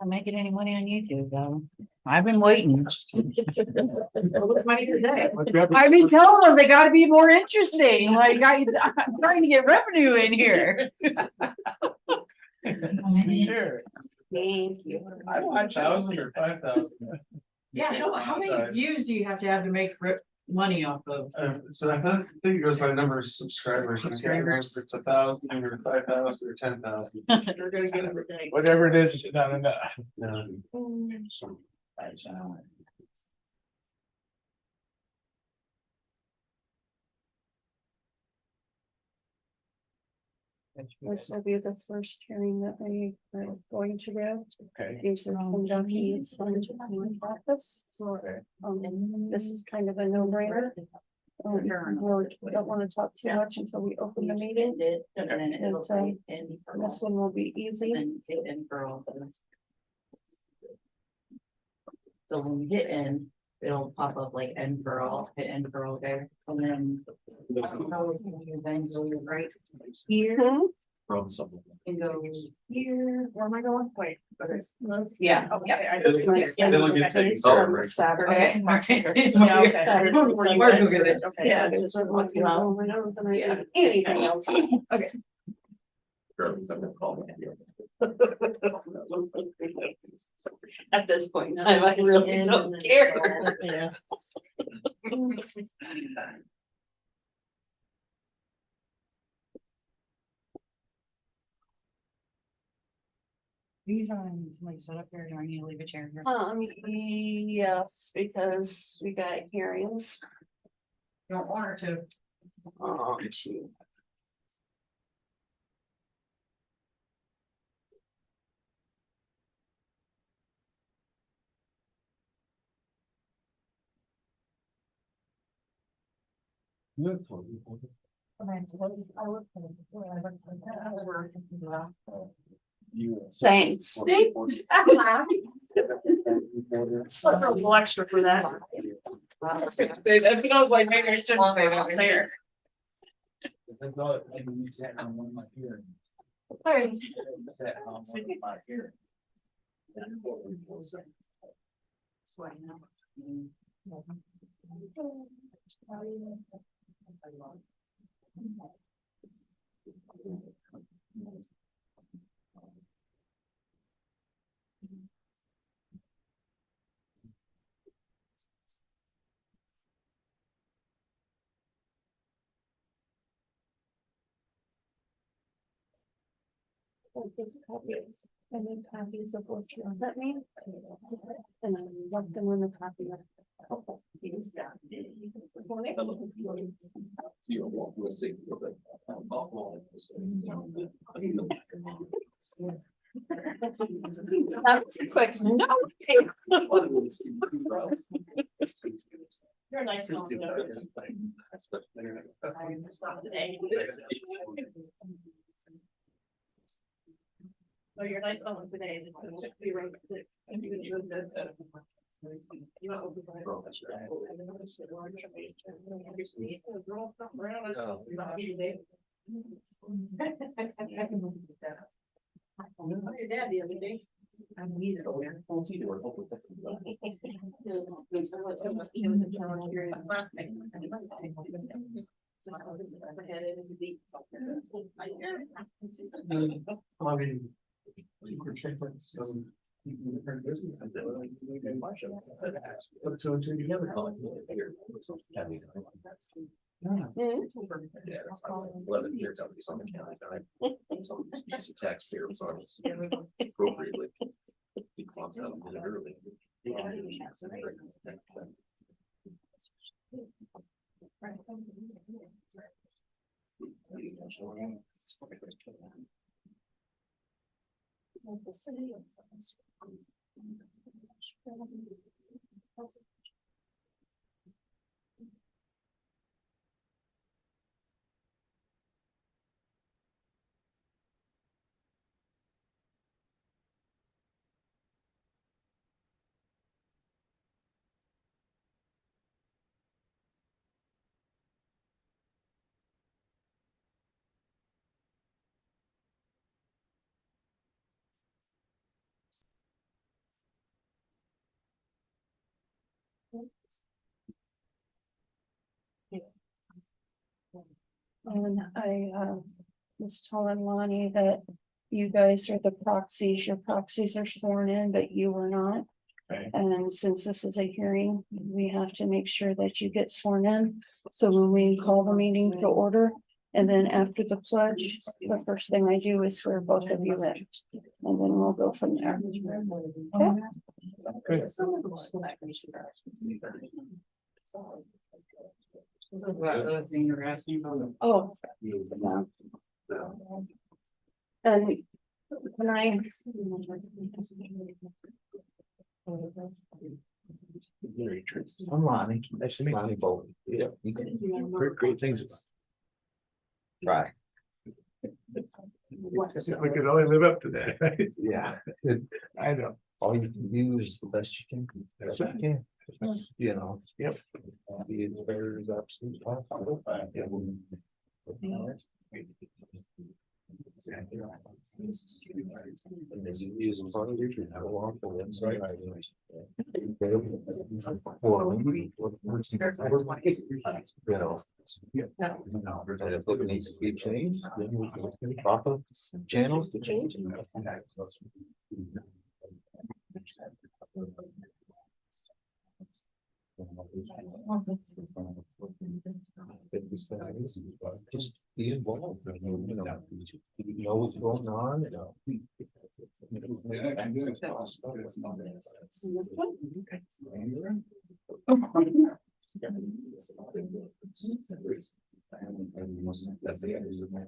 Not making any money on YouTube though. I've been waiting. What's money today? I've been telling them they gotta be more interesting, like I'm trying to get revenue in here. Sure. Thank you. I want 1,000 or 5,000. Yeah, how many views do you have to make money off of? So I think it goes by number of subscribers. I can't remember if it's 1,000 or 5,000 or 10,000. We're gonna get everything. Whatever it is, it's not enough. So, This will be the first hearing that we are going to do. okay. These are conducting practice. So, this is kind of a no-brainer. We don't want to talk too much until we open the meeting. And so this one will be easy. So when we get in, it'll pop up like end for all, hit end for all there, and then. Then go right here. From something. And go here. Where am I going? Wait. Yeah. Okay. It'll get taken care of, right? Saturday. Okay. Yeah, okay. Mark will get it. Okay. Yeah, just looking out. Yeah. Anything else? Okay. At this point in time, I really don't care. Yeah. You having somebody set up here, or do I need to leave a chair here? Yes, because we got hearings. Don't want her to. Shoot. Thanks. Slip a little extra for that. I was like, maybe I shouldn't say that there. Alright. These copies, and then copies of what you sent me. And I left them in the copy. These guys. That's a question. No. You're a nice. Oh, you're nice on today. Be right back. Your dad the other day. I need it over. I mean. Put two and two together. Yeah, 11 years out of the county time. Use the taxpayer funds appropriately. He clocks out a minute early. And I was telling Lonnie that you guys are the proxies, your proxies are sworn in, but you were not. Okay. And since this is a hearing, we have to make sure that you get sworn in. So when we call the meeting to order, and then after the pledge, the first thing I do is swear both of you in. And then we'll go from there. Okay? So what those things you're asking about? Oh. Yeah. And when I. I'm Lonnie. Nice to meet you. Yeah. Great things about. Try. If we could only live up to that. Yeah. I know. All you can do is the best you can. That's what you can. You know, yep. Be as fair as absolutely possible. Yeah. And as you use them on you can have a long website. You know. And if it needs to be changed, then we can pop up channels to change it. Just be involved, you know what's going on. That's the end of my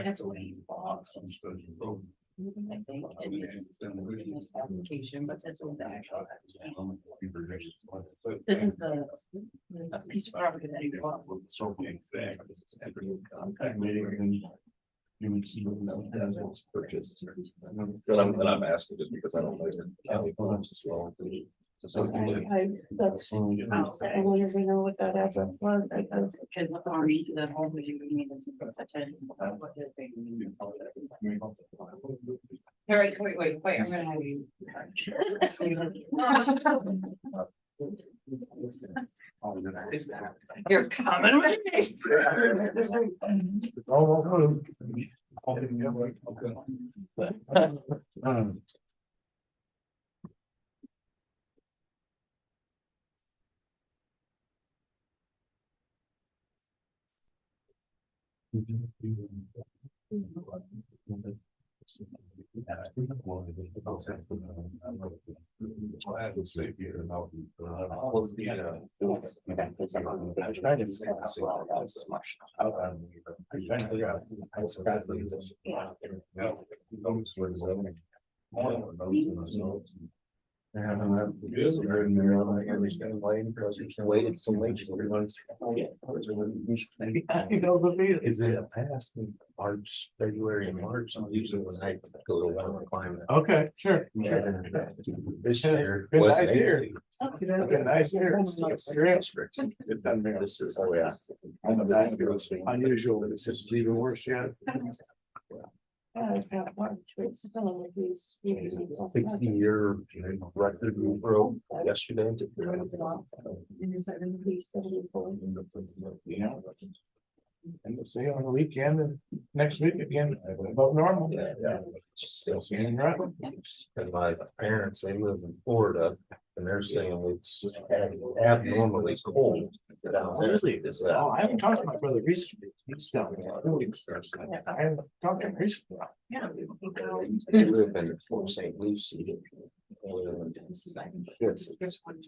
That's what he bought. I think in this application, but that's what the actual. This is the a piece of property that he bought. That's what's purchased. But I'm asking just because I don't know your county forms as well. That's, I wanted to know what that address was, because. Because what are the home that you would need is such a. All right, wait, I'm gonna have you. You're coming with me. Waited so late. Is it past March, February and March? Usually when I go to one climate. Okay, sure. This year. Been was nice here. Been nice here. This is, oh yeah. Unusual, this is even worse yet. It's got March, but it's still in these. 60-year record we broke yesterday. Yeah. And we'll see you on the weekend and next week again, about normal. Yeah. Just still seeing right. And my parents, they live in Florida and they're saying it's abnormally cold down there. Really? It's, Oh, I haven't talked to my brother recently. He's down there. I haven't talked to him recently. Yeah. They live in Fort St. Lucie.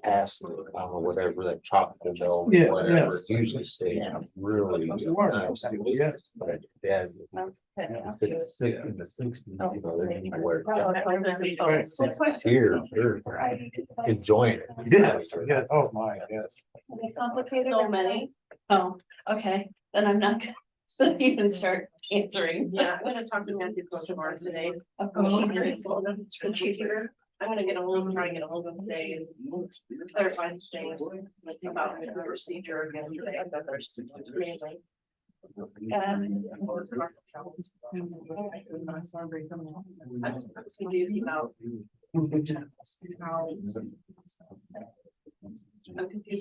Past, whatever that tropical belt, Yeah, whatever, yeah. it's usually stay really nice. Yeah. But yeah, if it's sick in the 60s, you know, they need to wear jackets. Here, they're enjoying it. Yes, yeah, oh my, yes. Complicated. So many. Oh, okay, then I'm not gonna even start answering. Yeah, I'm gonna talk to Matthew tomorrow today. Could she hear? I'm gonna try and get a hold of him today and clarify the things. Like about the procedure again today. I thought there's mainly. I'm just confused about I'm confused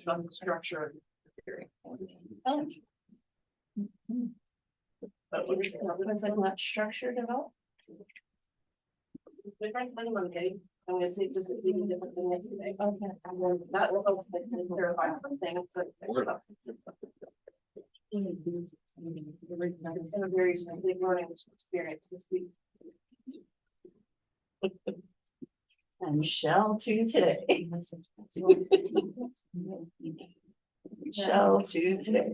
about the structure. of the hearing. But Was it not structured at all? different than Monday, I'm gonna say just a little different than yesterday. Okay. And then that will help me clarify some things, but. In a very big learning experience this week. And shall to today. Shall to today.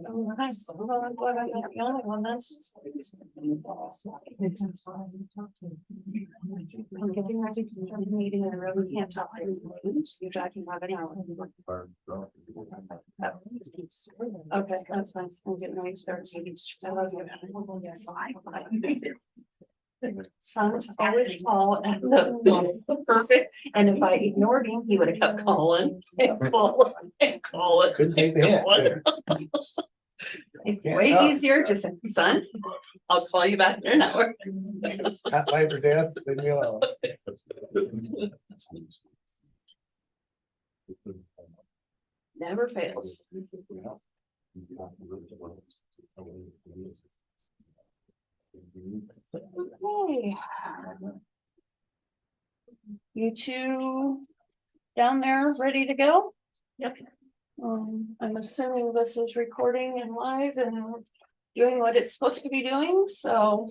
Oh, nice. Well, I'm glad I'm not the only one that's. I'm getting ready to join the meeting and I really can't talk. You're talking about it now. Okay, that's fine. I'm getting ready to start. Son's always call and the perfect, and if I ignored him, he would have kept calling and calling and calling. Couldn't take the hit. It's way easier to say, son, I'll call you back in an hour. Not life or death, leave me alone. Never fails. Okay. You two down there ready to go? Yep. I'm assuming this is recording and live and doing what it's supposed to be doing, so.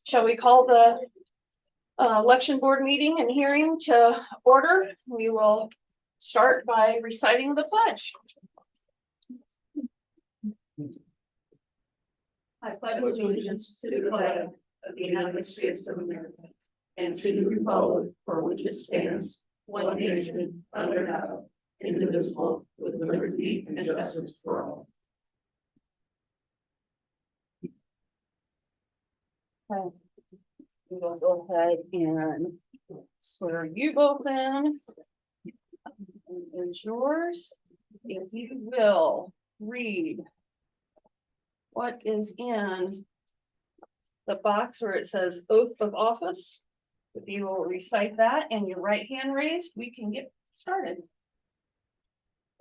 Shall we call the election board meeting and hearing to order? We will start by reciting the pledge. I pledge allegiance to the flag of the United States of America and to the republic for which it stands, one nation, under God, indivisible, with liberty and justice for all. Okay. We will go ahead and swear you both in. Is yours. If you will read what is in the box where it says oath of office. If you will recite that and your right hand raised, we can get started.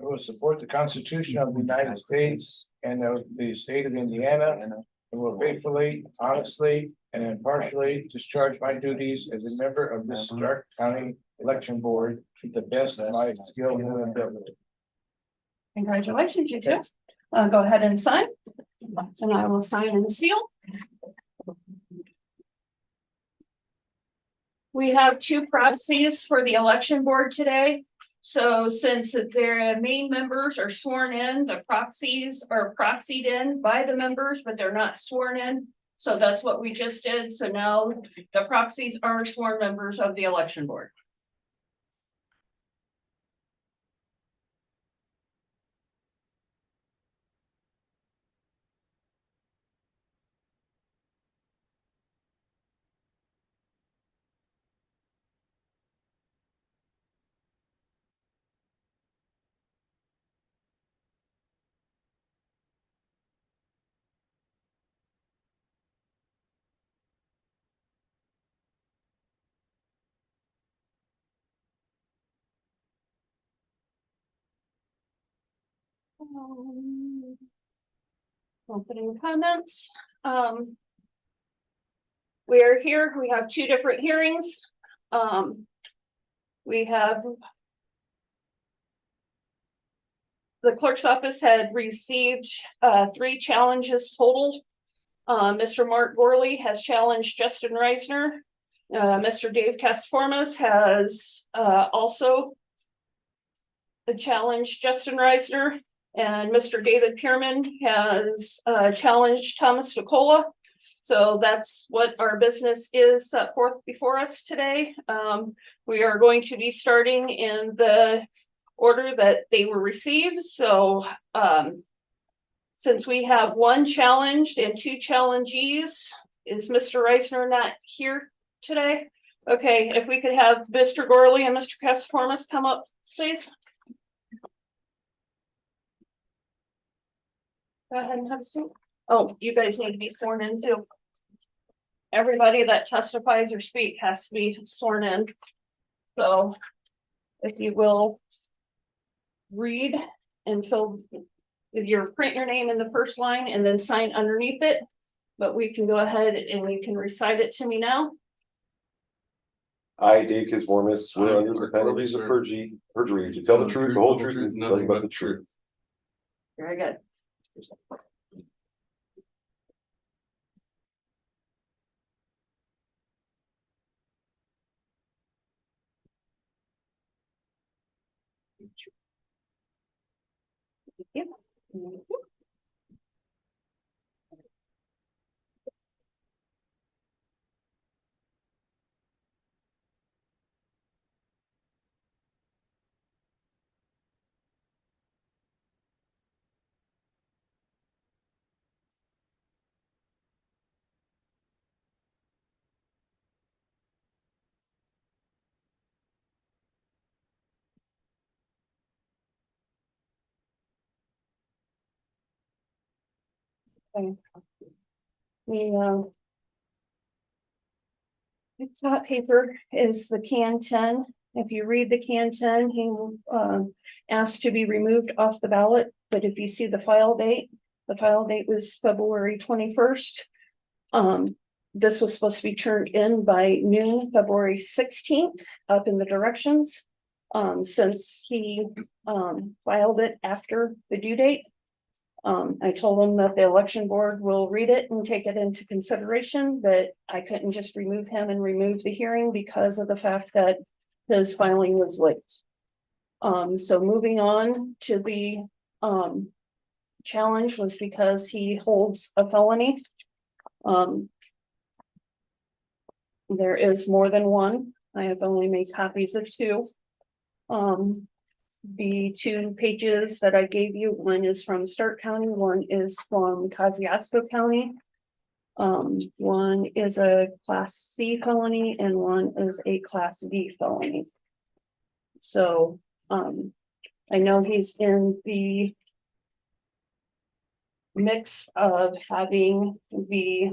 I will support the Constitution of the United States and of the state of Indiana. And will faithfully, honestly, and impartially discharge my duties as a member of the Starke County Election Board to the best of my skill and ability. Congratulations, you two. Go ahead and sign. And I will sign and seal. We have two proxies for the election board today. So since their main members are sworn in, the proxies are proxied in by the members, but they're not sworn in. So that's what we just did. So now the proxies are sworn members of the election board. Opening comments. We are here. We have two different hearings. We have the clerk's office had received 3 challenges total. Mr. Mark Gorley has challenged Justin Reisner. Mr. Dave Castformas has also challenged Justin Reisner, and Mr. David Pierman has challenged Thomas DeCola. So that's what our business is set forth before us today. We are going to be starting in the order that they were received. So since we have 1 challenged and 2 challengees, is Mr. Reisner not here today? Okay, if we could have Mr. Gorley and Mr. Castformas come up, please. Go ahead and have a seat. Oh, you guys need to be sworn in too. Everybody that testifies or speak has to be sworn in. So if you will read and fill print your name in the first line and then sign underneath it. But we can go ahead and you can recite it to me now. I, Dave Kisvormis, swear I, under the Mark penalties of Robinson, perjury to tell the truth, the whole truth, and nothing but the truth. Very good. Yep. Okay. The top paper is the can 10. If you read the can 10, he asked to be removed off the ballot, but if you see the file date was February 21st. This was supposed to be turned in by noon, February 16th, up in the directions. Since he filed it after the due date. I told him that the election board will read it and take it into consideration, but I couldn't just remove him and remove the hearing because of the fact that his filing was late. So moving on to the challenge was because he holds a felony. There is more than one. I have only made copies of two. The 2 pages that I gave you, one is from Starke County, one is from Kosciuszko County. One is a class C felony and one is a class D felony. So, I know he's in the mix of having the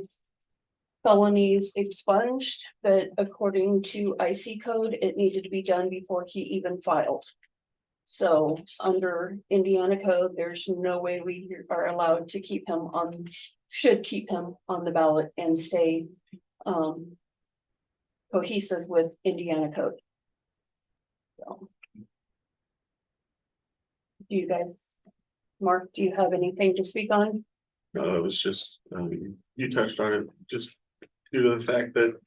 felonies expunged, but according to IC code, it needed to be done before he even filed. So under Indiana code, there's no way we are allowed to keep him on, should keep him on the ballot and stay cohesive with Indiana code. So. Do you guys, Mark, do you have anything to speak on? No, it was just, you touched on it, just due to the fact that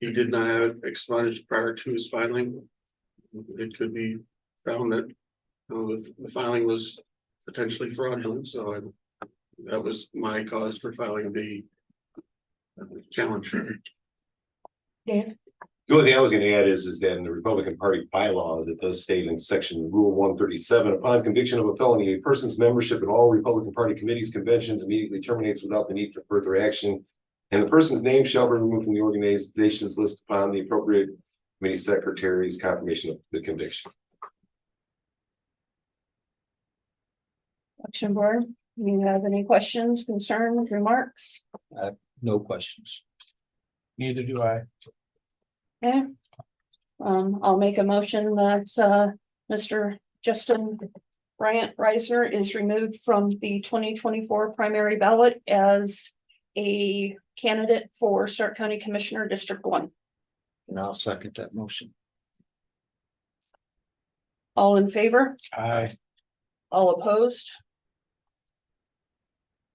he did not have it expunged prior to his filing. It could be found that the filing was potentially fraudulent, so that was my cause for filing the challenge. Dave? The only thing I was gonna add is that in the Republican Party bylaws, it does state in section rule 137, upon conviction of a felony, a person's membership in all Republican Party committees, conventions immediately terminates without the need for further action. And the person's name shall be removed from the organization's list upon the appropriate committee secretary's confirmation of the conviction. Election board, you have any questions, concerns, remarks? No questions. Neither do I. Okay. I'll make a motion that Mr. Justin Bryant Reisner is removed from the 2024 primary ballot as a candidate for Starke County Commissioner District 1. And I'll second that motion. All in favor? Aye. All opposed?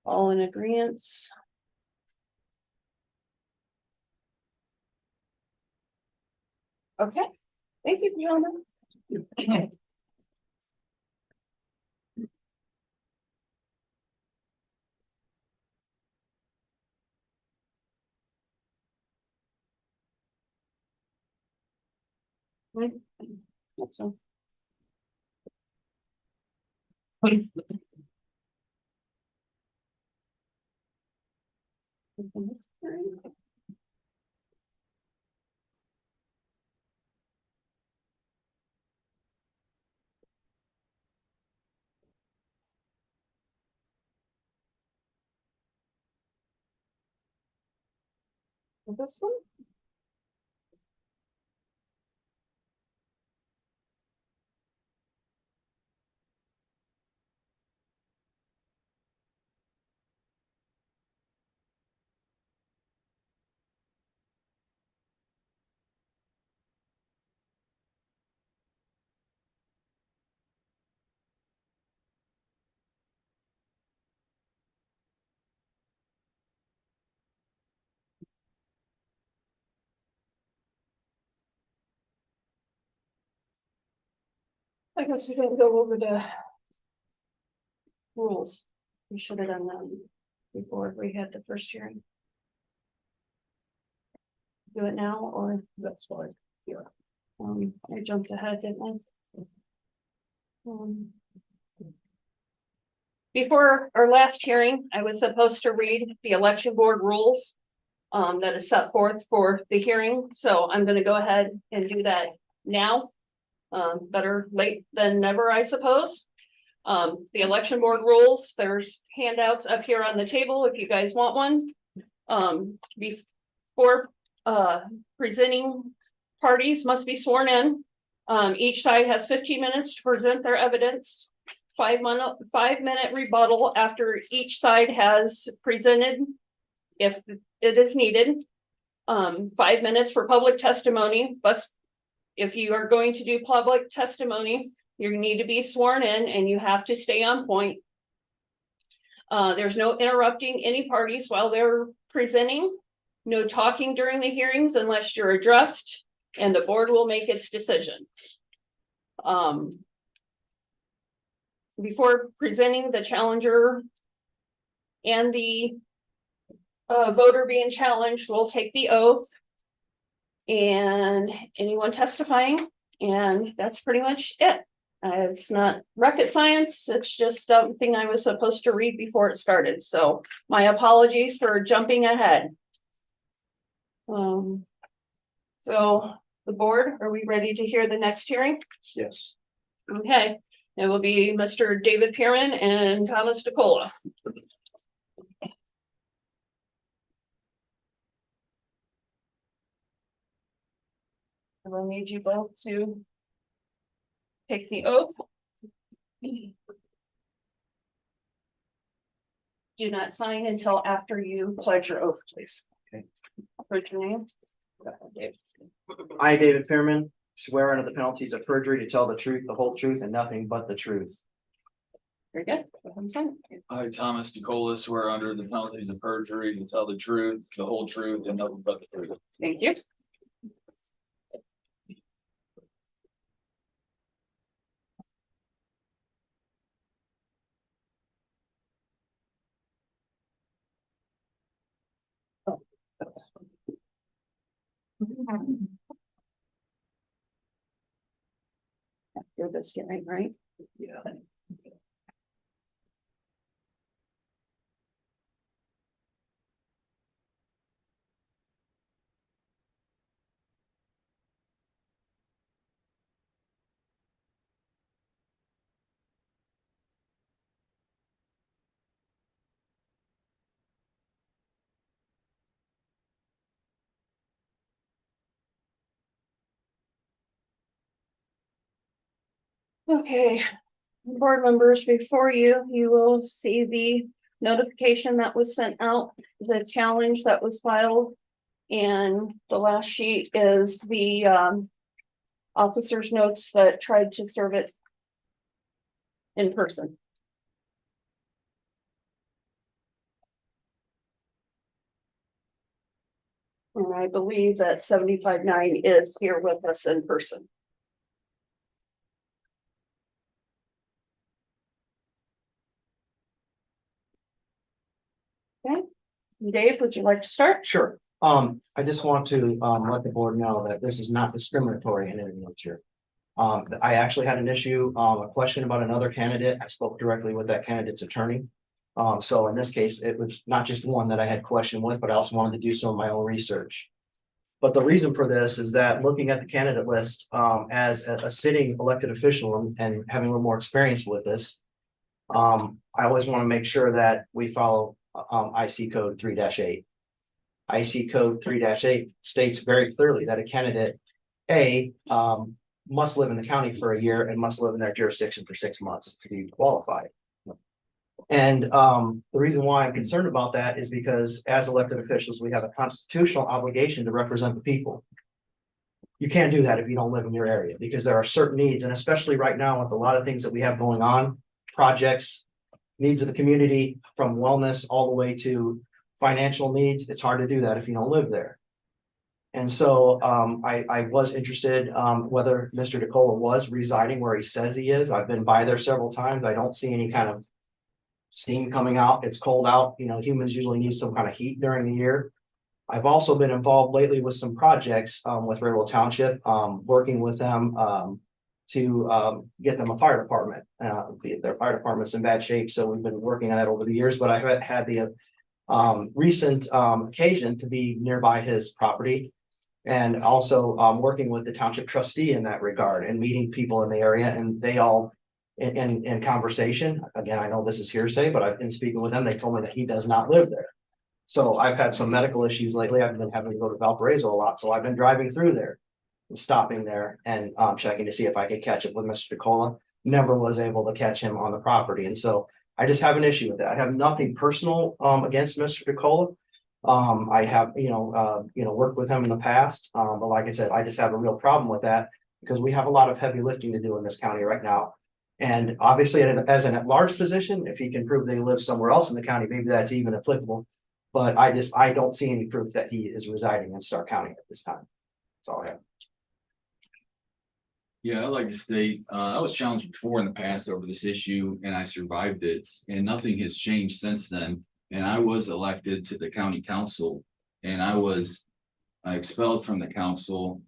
All in agreement? Okay, thank you, gentlemen. Right. That's all. This one? I guess we didn't go over the rules. We should have done that before we had the first hearing. Do it now, or That's fine. I jumped ahead, didn't I? Before our last hearing, I was supposed to read the election board rules that is set forth for the hearing, so I'm gonna go ahead and do that now. Better late than never, I suppose. The election board rules, there's handouts up here on the table if you guys want one. Before presenting, parties must be sworn in. Each side has 15 minutes to present their evidence. 5-minute rebuttal after each side has presented, if it is needed. 5 minutes for public testimony, but if you are going to do public testimony, you need to be sworn in and you have to stay on point. There's no interrupting any parties while they're presenting. No talking during the hearings unless you're addressed, and the board will make its decision. Before presenting, the challenger and the voter being challenged will take the oath, and anyone testifying, and that's pretty much it. It's not rocket science, it's just something I was supposed to read before it started, so my apologies for jumping ahead. So the board, are we ready to hear the next hearing? Yes. Okay, it will be Mr. David Pierman and Thomas DeCola. I will need you both to take the oath. Do not sign until after you pledge your oath, please. Okay. What's your name? I, David Pearman, swear under the penalties of perjury to tell the truth, the whole truth, and nothing but the truth. Very good. Go ahead and sign. I, Thomas DeCola, swear under the penalties of perjury to tell the truth, the whole truth, and nothing but the truth. Thank you. You're this hearing, right? Yeah. Okay, board members, before you will see the notification that was sent out, the challenge that was filed. And the last sheet is the officer's notes that tried to serve it in person. And I believe that 75-9 is here with us in person. Okay, Dave, would you like to start? Sure. I just want to let the board know that this is not discriminatory in any nature. I actually had an issue, a question about another candidate. I spoke directly with that candidate's attorney. So in this case, it was not just one that I had question with, but I also wanted to do some of my own research. But the reason for this is that looking at the candidate list, as a sitting elected official and having a little more experience with this, I always want to make sure that we follow IC code 3-8. IC code 3-8 states very clearly that a candidate A, must live in the county for a year and must live in their jurisdiction for 6 months to be qualified. And the reason why I'm concerned about that is because as elected officials, we have a constitutional obligation to represent the people. You can't do that if you don't live in your area, because there are certain needs, and especially right now with a lot of things that we have going on, projects, needs of the community, from wellness all the way to financial needs. It's hard to do that if you don't live there. And so I was interested whether Mr. DeCola was residing where he says he is. I've been by there several times. I don't see any kind of steam coming out. It's cold out. You know, humans usually need some kind of heat during the year. I've also been involved lately with some projects with Railroad Township, working with them to get them a fire department. Their fire department's in bad shape, so we've been working on that over the years. But I've had the recent occasion to be nearby his property, and also working with the township trustee in that regard and meeting people in the area, and they all in conversation. Again, I know this is hearsay, but I've been speaking with them. They told me that he does not live there. So I've had some medical issues lately. I've been having to go to Valparaiso a lot. So I've been driving through there and stopping there and checking to see if I could catch up with Mr. DeCola. Never was able to catch him on the property. And so I just have an issue with that. I have nothing personal against Mr. DeCola. I have, worked with him in the past. But like I said, I just have a real problem with that because we have a lot of heavy lifting to do in this county right now. And obviously, as an at-large position, if he can prove that he lives somewhere else in the county, maybe that's even applicable. But I don't see any proof that he is residing in Starke County at this time. That's all I have. Yeah, I'd like to state, I was challenged before in the past over this issue and I survived it, and nothing has changed since then. And I was elected to the county council and I was expelled from the council,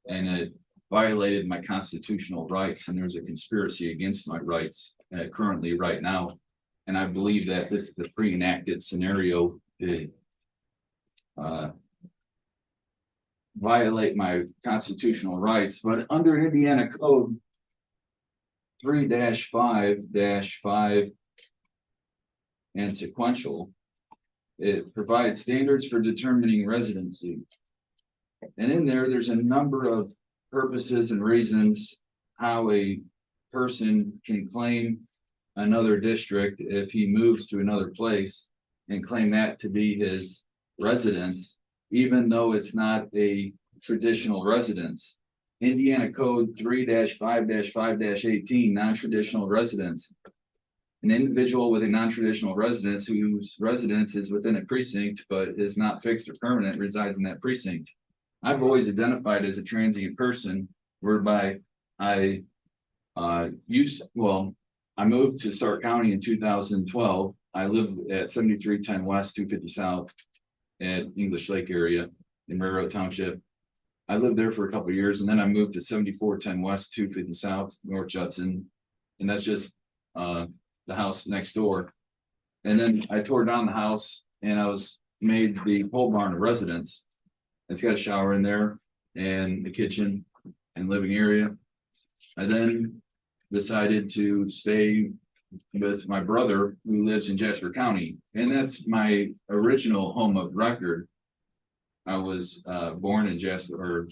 and it violated my constitutional rights, and there's a conspiracy against my rights currently right now. And I believe that this is a pre-enacted scenario to violate my constitutional rights. But under Indiana Code 3-5-5 and sequential, it provides standards for determining residency. And in there's a number of purposes and reasons how a person can claim another district if he moves to another place and claim that to be his residence, even though it's not a traditional residence. Indiana Code 3-5-5-18, non-traditional residence. An individual with a non-traditional residence whose residence is within a precinct but is not fixed or permanent resides in that precinct. I've always identified as a transient person, whereby I moved to Starke County in 2012. I lived at 7310 West, 250 South at English Lake area in Railroad Township. I lived there for a couple of years, and then I moved to 7410 West, 250 South, North Judson, and that's just the house next door. And then I tore down the house, and I was made the pole barn a residence. It's got a shower in there and the kitchen and living area. I then decided to stay with my brother who lives in Jasper County, and that's my original home of record. I was born in Jasper, or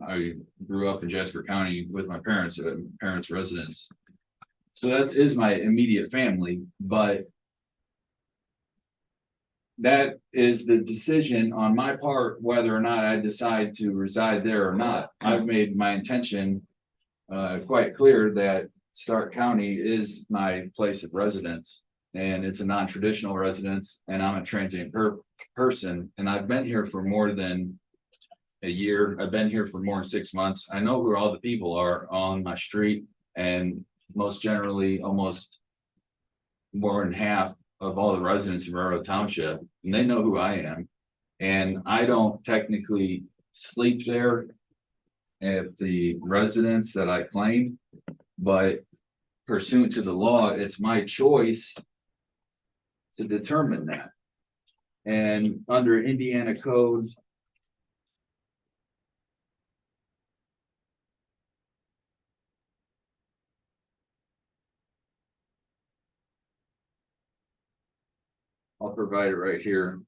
I grew up in Jasper County with my parents' residence. So that is my immediate family, but that is the decision on my part whether or not I decide to reside there or not. I've made my intention quite clear that Starke County is my place of residence, and it's a non-traditional residence, and I'm a transient person, and I've been here for more than a year. I've been here for more than 6 months. I know who all the people are on my street, and most generally, almost more than half of all the residents in Railroad Township, and they know who I am. And I don't technically sleep there at the residence that I claim, but pursuant to the law, it's my choice to determine that. And under Indiana Code I'll provide it right here.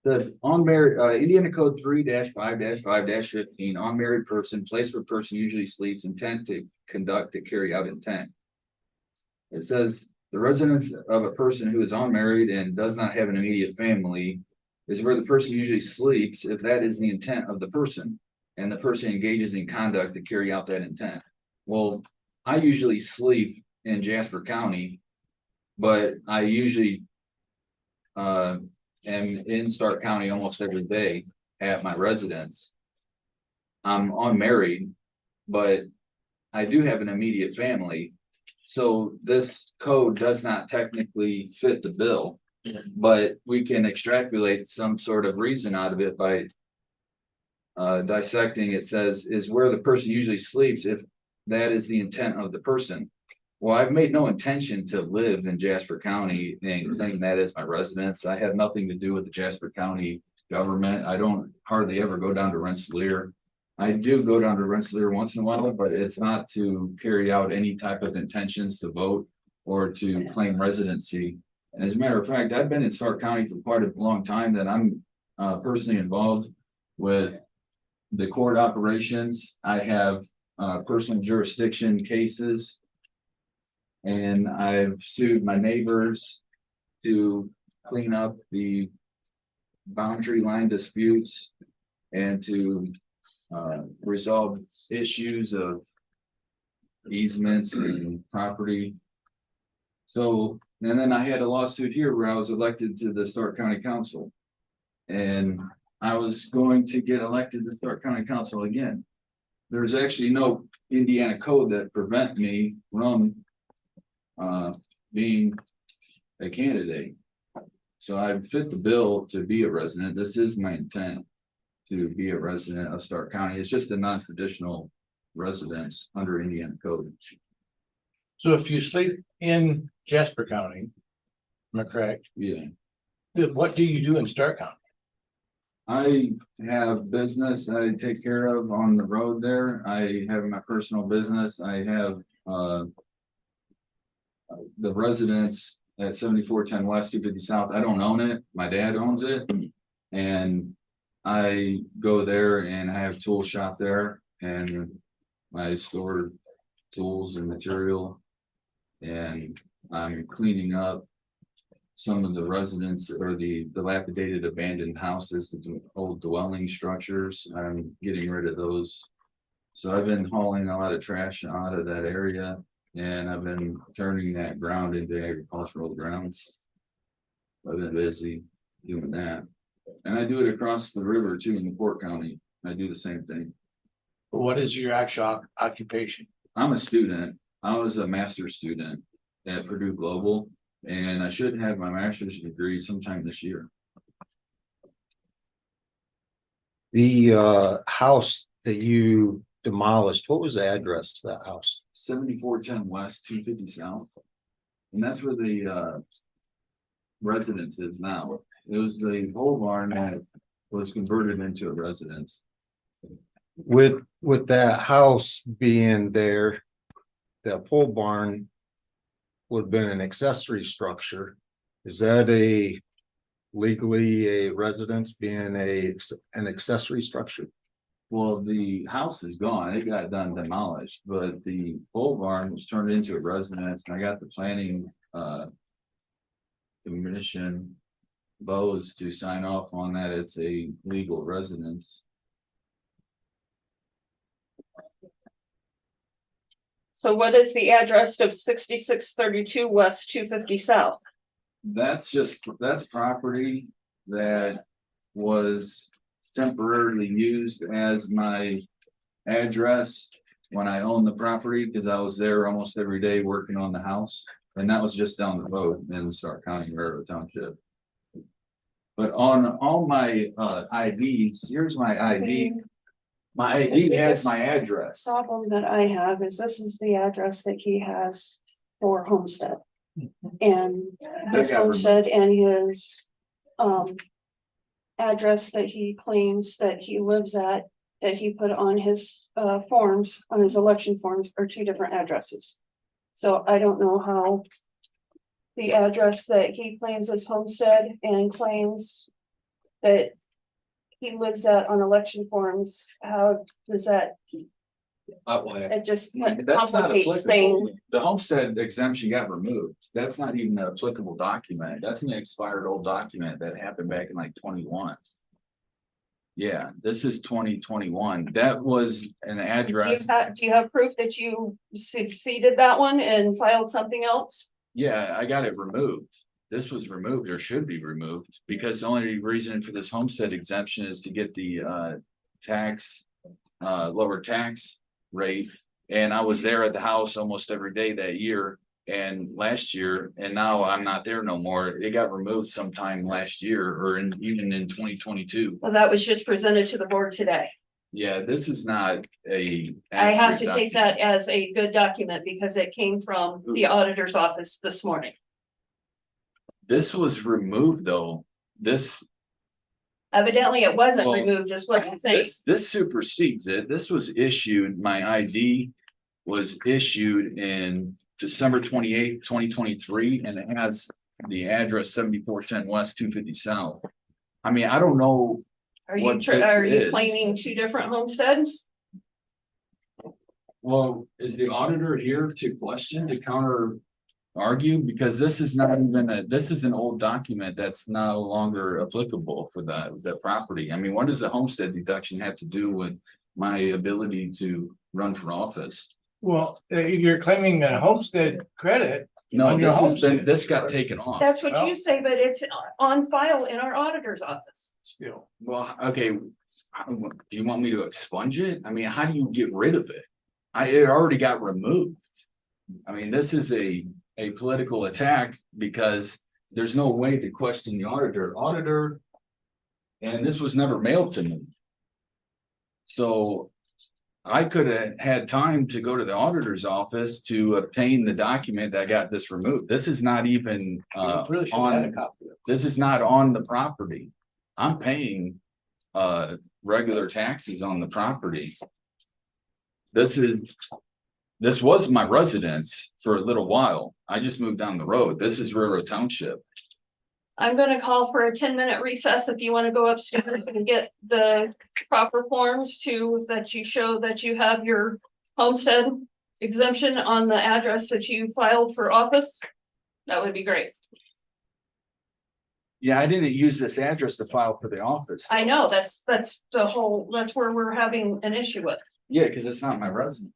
Says unmarried, Indiana Code 3-5-5-15, unmarried person, place where person usually sleeps, intent to conduct to carry out intent. It says the residence of a person who is unmarried and does not have an immediate family is where the person usually sleeps if that is the intent of the person and the person engages in conduct to carry out that intent. Well, I usually sleep in Jasper County, but I usually am in Starke County almost every day at my residence. I'm unmarried, but I do have an immediate family. So this code does not technically fit the bill, but we can extrapolate some sort of reason out of it by dissecting. It says is where the person usually sleeps if that is the intent of the person. Well, I've made no intention to live in Jasper County and claim that as my residence. I have nothing to do with the Jasper County government. I don't hardly ever go down to Rensselaer. I do go down to Rensselaer once in a while, but it's not to carry out any type of intentions to vote or to claim residency. And as a matter of fact, I've been in Starke County for quite a long time that I'm personally involved with the court operations. I have personal jurisdiction cases. And I've sued my neighbors to clean up the boundary line disputes and to resolve issues of easements and property. So, and then I had a lawsuit here where I was elected to the Starke County Council. And I was going to get elected to Starke County Council again. There's actually no Indiana code that prevent me from being a candidate. So I fit the bill to be a resident. This is my intent to be a resident of Starke County. It's just a non-traditional residence under Indiana code. So if you sleep in Jasper County, am I correct? Yeah. Then what do you do in Starke County? I have business I take care of on the road there. I have my personal business. I have the residence at 7410 West 250 South. I don't own it. My dad owns it. And I go there and I have tool shop there and I store tools and material. And I'm cleaning up some of the residents or the dilapidated abandoned houses, the old dwelling structures. I'm getting rid of those. So I've been hauling a lot of trash out of that area. And I've been turning that ground into agricultural grounds. I've been busy doing that. And I do it across the river too in Port County. I do the same thing. What is your actual occupation? I'm a student. I was a master's student at Purdue Global, and I should have my master's degree sometime this year. The house that you demolished, what was the address to that house? 7410 West 250 South. And that's where the residence is now. It was the whole barn that was converted into a residence. With that house being there, that pole barn would have been an accessory structure. Is that legally a residence being an accessory structure? Well, the house is gone. It got done demolished, but the pole barn was turned into a residence, and I got the planning commission Bose to sign off on that. It's a legal residence. So what is the address of 6632 West 250 South? That's property that was temporarily used as my address when I owned the property, because I was there almost every day working on the house. And that was just down the road in Starke County, Railroad Township. But on all my IDs, here's my ID. My ID has my address. Problem that I have is this is the address that he has for Homestead. And his homestead and his address that he claims that he lives at, that he put on his forms, on his election forms, are two different addresses. So I don't know how. The address that he claims is homestead and claims that. He lives at on election forms, how does that, it just That's not complicates applicable. things. The homestead exemption got removed. That's not even an applicable document. That's an expired old document that happened back in like 21. Yeah, this is 2021. That was an address. Do you have proof that you succeeded that one and filed something else? Yeah, I got it removed. This was removed or should be removed because the only reason for this homestead exemption is to get the lower tax rate. And I was there at the house almost every day that year and last year, and now I'm not there no more. It got removed sometime last year or even in 2022. Well, that was just presented to the board today. Yeah, this is not a. I have accurate to take document. that as a good document because it came from the auditor's office this morning. This was removed though. This Evidently, it wasn't Well, removed, just what I'm saying. This supersedes it. This was issued, my ID was issued in December 28th, 2023, and it has the address 7410 West 250 South. I mean, I don't know. Are you, what this are you is. claiming two different homesteads? Well, is the auditor here to question, to counter argue? Because this is not even this is an old document that's no longer applicable for the property. I mean, what does the homestead deduction have to do with my ability to run for office? Well, you're claiming a homestead credit. No, On your this has been, homestead. this got taken off. That's what Well- you say, but it's on file in our auditor's office. Still. Well, okay, do you want me to expunge it? I mean, how do you get rid of it? It already got removed. I mean, this is a political attack because there's no way to question the auditor. And this was never mailed to me. So I could have had time to go to the auditor's office to obtain the document that got this removed. This is not even Really should have had a on, copy of it. this is not on the property. I'm paying regular taxes on the property. This was my residence for a little while. I just moved down the road. This is Railroad Township. I'm gonna call for a 10-minute recess if you wanna go upstairs and get the proper forms that you show that you have your homestead exemption on the address that you filed for office. That would be great. Yeah, I didn't use this address to file for the office. I know, that's that's where we're having an issue with. Yeah, because it's not my residence.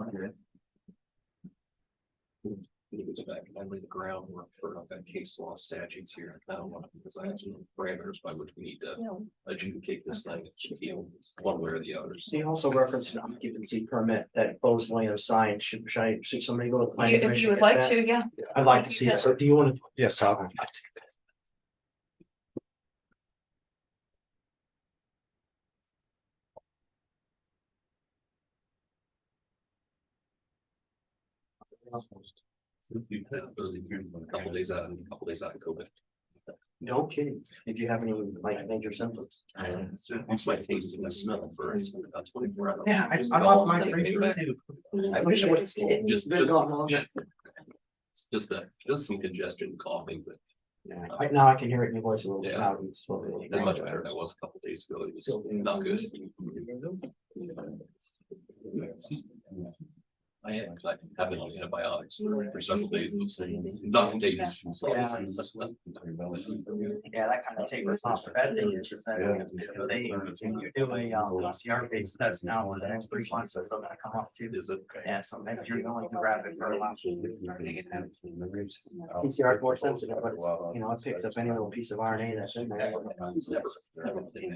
Okay. It goes back and I lay the groundwork for that case law statutes here. I don't want to, because I have some parameters by which we need to adjudicate this thing, one way or the other. He also referenced an occupancy permit that Bose Williams signed. Should somebody go to the planning If commission? you would get like that? to, yeah. I'd like to see it. So do you want to? Yes, I'll. A couple days out of COVID. No kidding. Did you have any like major symptoms? It's my taste and my smell for about 24 hours. Yeah, I lost my brain too. I wish I would have. Just some congestion, coughing, but Yeah, now I can hear it in your voice a little bit Yeah. loud. It's slowly- not much better than I was a couple days ago. It was not good. I have been on antibiotics for several days. Those not contagious. Yeah, that kind of tapers off the bad thing is that you do a PCR based test now in the next 3 months, so they're gonna come up too. Is it? Yeah, so maybe you're going to rapid for a while. PCR is more sensitive, but it's, you know, it picks up any little piece of RNA that's in there.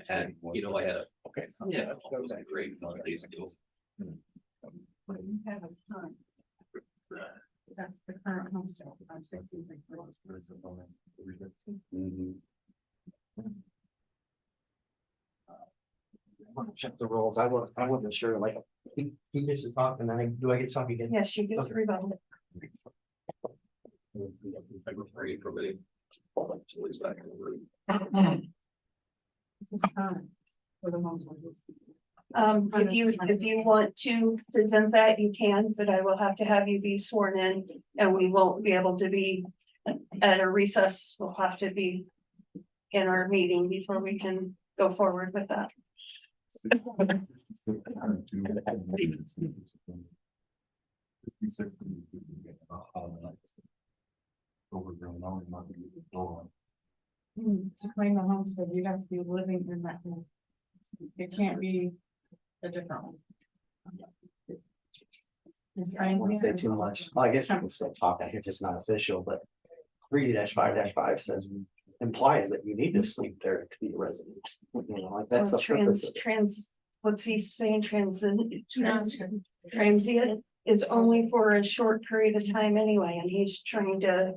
And, you know, I had a, okay, yeah, it was great a couple days ago. You have a time. That's the current homestead. on 16th and Grove. I want to check the rolls. I wasn't sure, like, he gets to talk and then do I get to talk again? Yes, you get to rebuttal. I refrained from it. So he's back in the room. This is time for the homestead. If you want to present that, you can, but I will have to have you be sworn in, and we won't be able to be at a recess. We'll have to be in our meeting before we can go forward with that. To claim the homestead, you have to be living in that home. It can't be a different one. I won't say too much. Well, I guess we can still talk. I hear it's not official, but 3-5-5 says implies that you need to sleep there to be a resident. You know, like that's the purpose of it. What's he saying, transient is only for a short period of time anyway, and he's trying to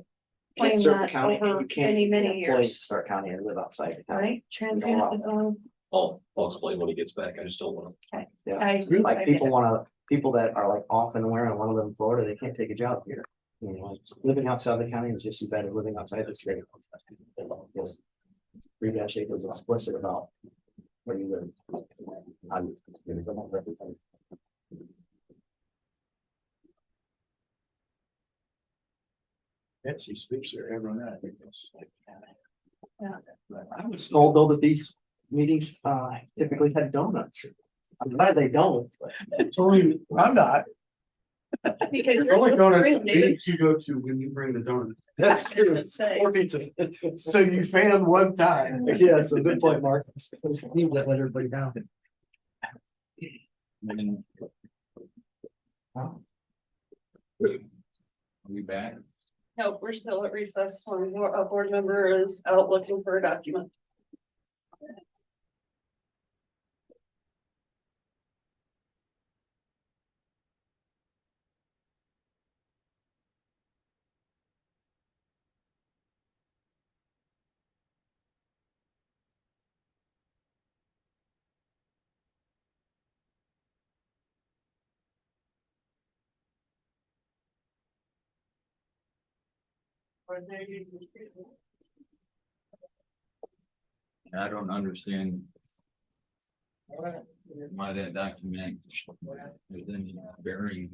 You can't claim serve the that county, and over you can't many, be many employed to years, Starke County and live outside the county. right? Transient is only, I'll explain when he gets back. I just don't want Yeah. I. Like I people get it. people that are like off and aware and want to live in Florida, they can't take a job here. You know, living outside the county is just as bad as living outside the state. Yes. 3-8 was explicit about where you live. Betsy sleeps there every night. I was told though that these meetings typically had donuts. I'm glad they don't. I'm not. Because The only you're donut real, dude. meetings you go to when you bring the donut. That's true. Say. Or pizza. So you failed one time. Yeah, so good point, Mark. You let everybody down. And are we back? No, we're still at recess when a board member is out looking for a document. I don't understand why that document is any bearing.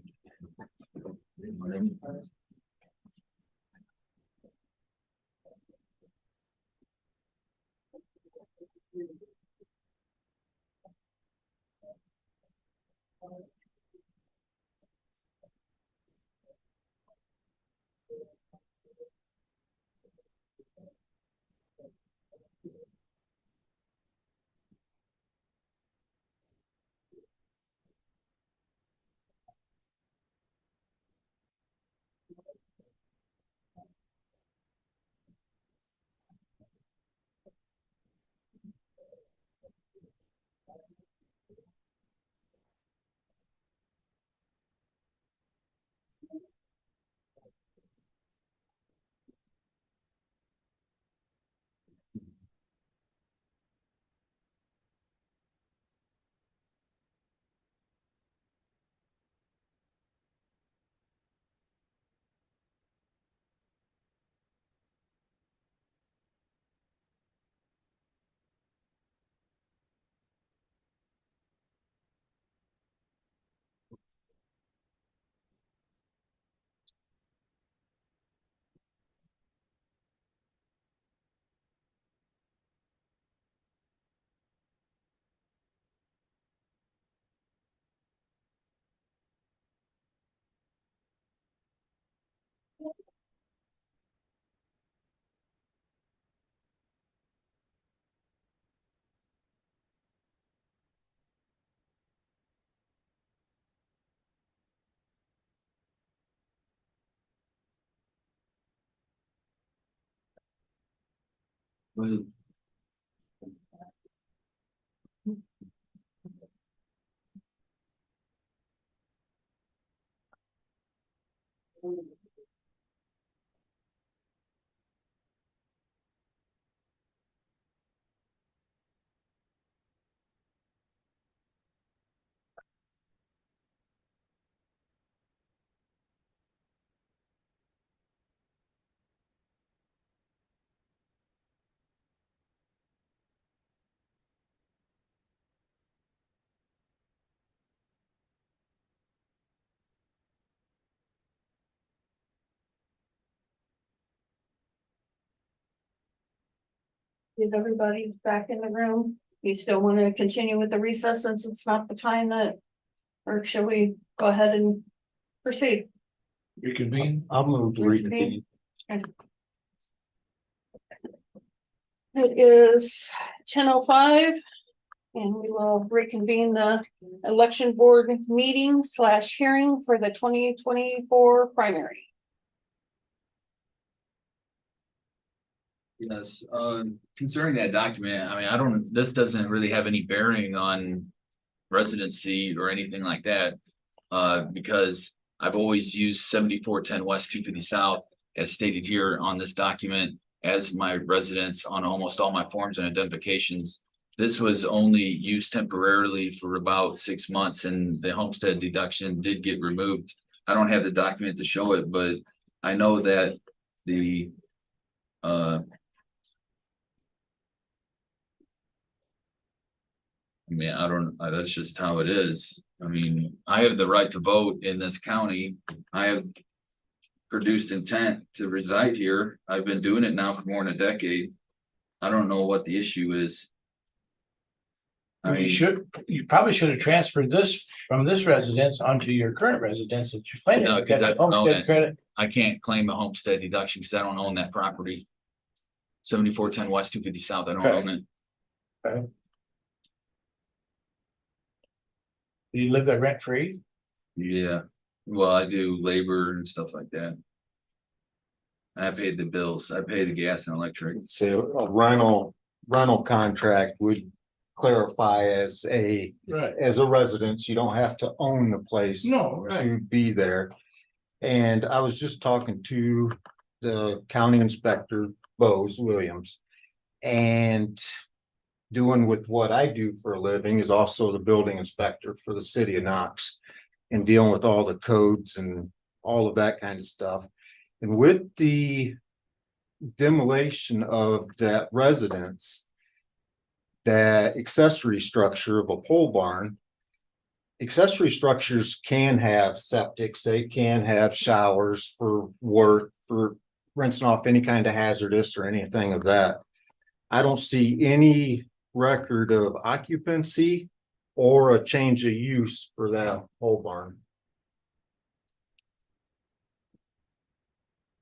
Well, Did everybody back in the room? You still want to continue with the recess since it's not the time that, or shall we go ahead and proceed? Reconvene. I'll move to Reconvene. reconvene. It is 10:05. And we will reconvene the election board meeting / hearing for the 2024 primary. Yes, concerning that document, I mean, I don't, this doesn't really have any bearing on residency or anything like that. Because I've always used 7410 West 250 South as stated here on this document as my residence on almost all my forms and identifications. This was only used temporarily for about 6 months and the homestead deduction did get removed. I don't have the document to show it, but I know that the I mean, I don't, that's just how it is. I mean, I have the right to vote in this county. I have produced intent to reside here. I've been doing it now for more than a decade. I don't know what the issue is. I mean, You probably should have transferred this from this residence onto your current residence that you're planning. No, 'cause I don't own Homestead it. credit. I can't claim a homestead deduction because I don't own that property. 7410 West 250 South, I don't Okay. own it. Okay. Do you live there rent free? Yeah, well, I do labor and stuff like that. I paid the bills. I pay the gas and electric. So a rental contract would clarify as a Right. residence, you don't have to own the place No, right. to be there. And I was just talking to the county inspector, Bose Williams. And doing with what I do for a living is also the building inspector for the city of Knox. And dealing with all the codes and all of that kind of stuff. And with the demolition of that residence, that accessory structure of a pole barn, accessory structures can have septics, they can have showers for work, for rinsing off any kind of hazardous or anything of that. I don't see any record of occupancy or a change of use for that pole barn.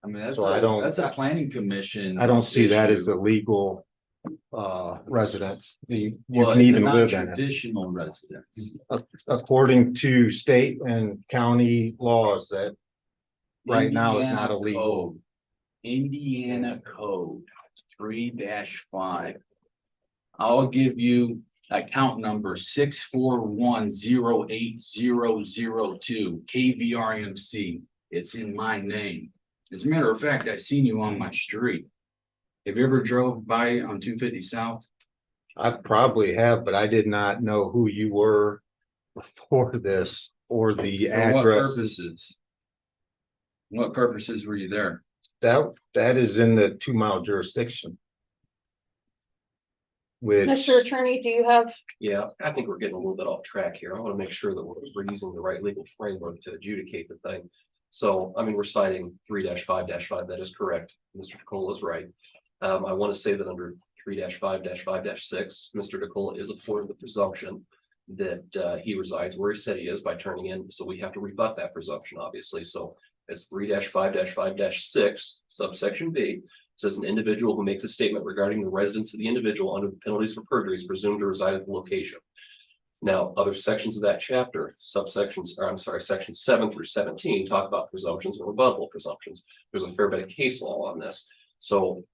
I mean, So I don't- that's a planning commission. I don't see that as issue. a legal residence. You Well, can it's a even live in it. non-traditional residence. According to state and county laws, that right now is not Indiana illegal. code. Indiana code 3-5. I'll give you account number 641080002 KVRMC. It's in my name. As a matter of fact, I seen you on my street. Have you ever drove by on 250 South? I probably have, but I did not know who you were before this or the For what addresses. purposes? What purposes were you there? That is in the 2-mile jurisdiction. Which, Mr. Attorney, do you have, Yeah, I think we're getting a little bit off track here. I want to make sure that we're using the right legal framework to adjudicate the thing. So, I mean, we're citing 3-5-5, that is correct. Mr. DeCola is right. I want to say that under 3-5-5-6, Mr. DeCola is afforded the presumption that he resides where he said he is by turning in, so we have to rebut that presumption, obviously. So it's 3-5-5-6, subsection B, says an individual who makes a statement regarding the residence of the individual under the penalties for perjury is presumed to reside at the location. Now, other sections of that chapter, subsections, or I'm sorry, sections 7 through 17 talk about presumptions and rebuttable presumptions. There's a fair bit of case law on this. So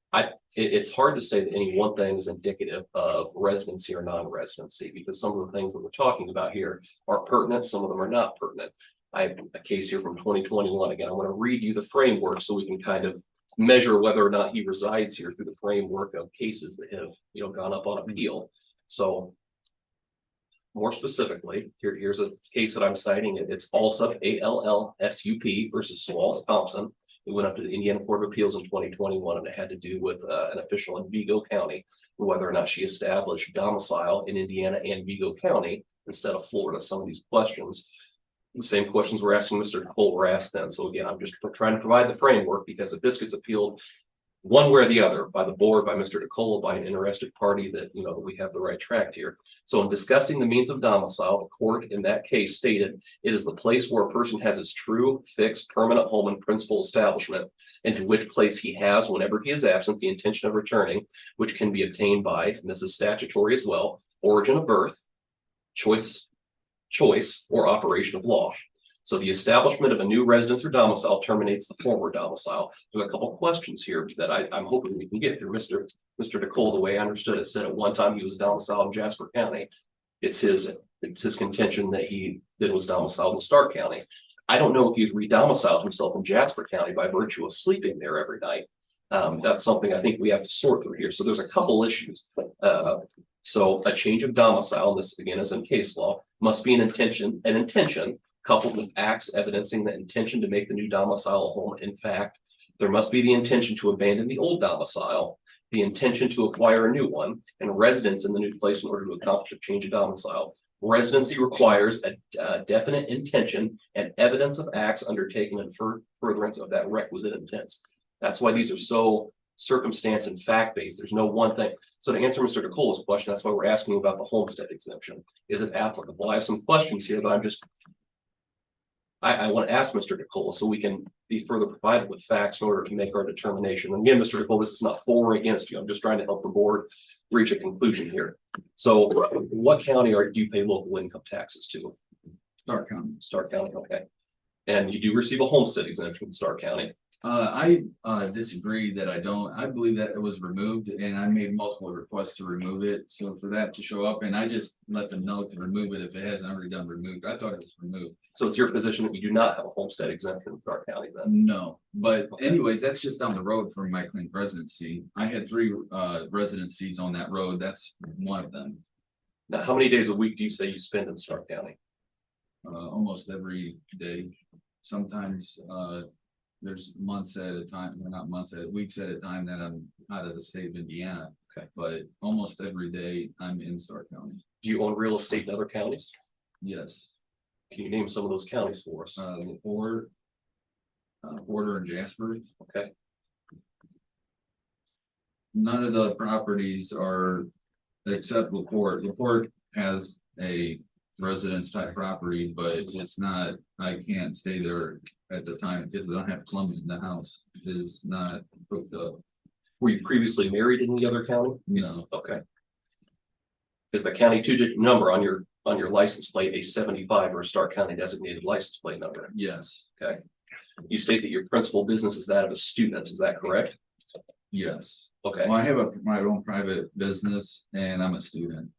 it's hard to say that any one thing is indicative of residency or non-residency, because some of the things that we're talking about here are pertinent, some of them are not pertinent. I have a case here from 2021. Again, I want to read you the framework so we can kind of measure whether or not he resides here through the framework of cases that have, gone up on appeal. So more specifically, here's a case that I'm citing. It's ALSUP, ALLSUP versus Swallow Thompson. It went up to the Indiana Court of Appeals in 2021, and it had to do with an official in Vigo County, whether or not she established domicile in Indiana and Vigo County instead of Florida. Some of these questions, the same questions we're asking Mr. Cole were asked then. So again, I'm just trying to provide the framework, because if this gets appealed, one way or the other, by the board, by Mr. DeCola, by an interested party, that, you know, that we have the right track here. So in discussing the means of domicile, the court in that case stated it is the place where a person has his true, fixed, permanent home and principal establishment, into which place he has, whenever he is absent, the intention of returning, which can be obtained by, and this is statutory as well, origin of birth, choice, or operation of law. So the establishment of a new residence or domicile terminates the former domicile. There's a couple of questions here that I'm hoping we can get through. Mr. DeCole, the way I understood it, said at one time he was domiciled in Jasper County. It's his contention that was domiciled in Starke County. I don't know if he's re-domiciled himself in Jasper County by virtue of sleeping there every night. That's something I think we have to sort through here. So there's a couple issues. So a change of domicile, this again is in case law, must be an intention coupled with acts evidencing the intention to make the new domicile a home. In fact, there must be the intention to abandon the old domicile, the intention to acquire a new one, and residence in the new place in order to accomplish a change of domicile. Residency requires a definite intention and evidence of acts undertaken in furtherance of that requisite intent. That's why these are so circumstance and fact-based. There's no one thing. So to answer Mr. DeCole's question, that's why we're asking about the homestead exemption. Is it applicable? I have some questions here, but I want to ask Mr. DeCole so we can be further provided with facts in order to make our determination. And again, Mr. DeCole, this is not for or against you. I'm just trying to help the board reach a conclusion here. So what county do you pay local income taxes to? Starke County. Starke County, okay. And you do receive a homestead exemption in Starke County. I disagree that I don't. I believe that it was removed and I made multiple requests to remove it. So for that to show up, and I just let them know to remove it if it hasn't already done removed. I thought it was removed. So it's your position that you do not have a homestead exemption in Starke County then? No, but anyways, that's just down the road from my claimed residency. I had 3 residencies on that road. That's one of them. Now, how many days a week do you say you spend in Starke County? Almost every day. Sometimes there's months at a time, or not months, weeks at a time that I'm out of the state of Indiana. Okay. But almost every day I'm in Starke County. Do you own real estate in other counties? Yes. Can you name some of those counties for us? LaPorte, Porter and Jasper. Okay. None of the properties are except LaPorte. LaPorte has a residence type property, but it's not, I can't stay there at the time because I don't have plumbing in the house. It is not hooked up. Were you previously married in the other county? No. Okay. Is the county 2-digit number on your license plate a 75 or a Starke County designated license plate number? Yes. Okay. You state that your principal business is that of a student, is that correct? Yes. Okay. Well, I have my own private business and I'm a student.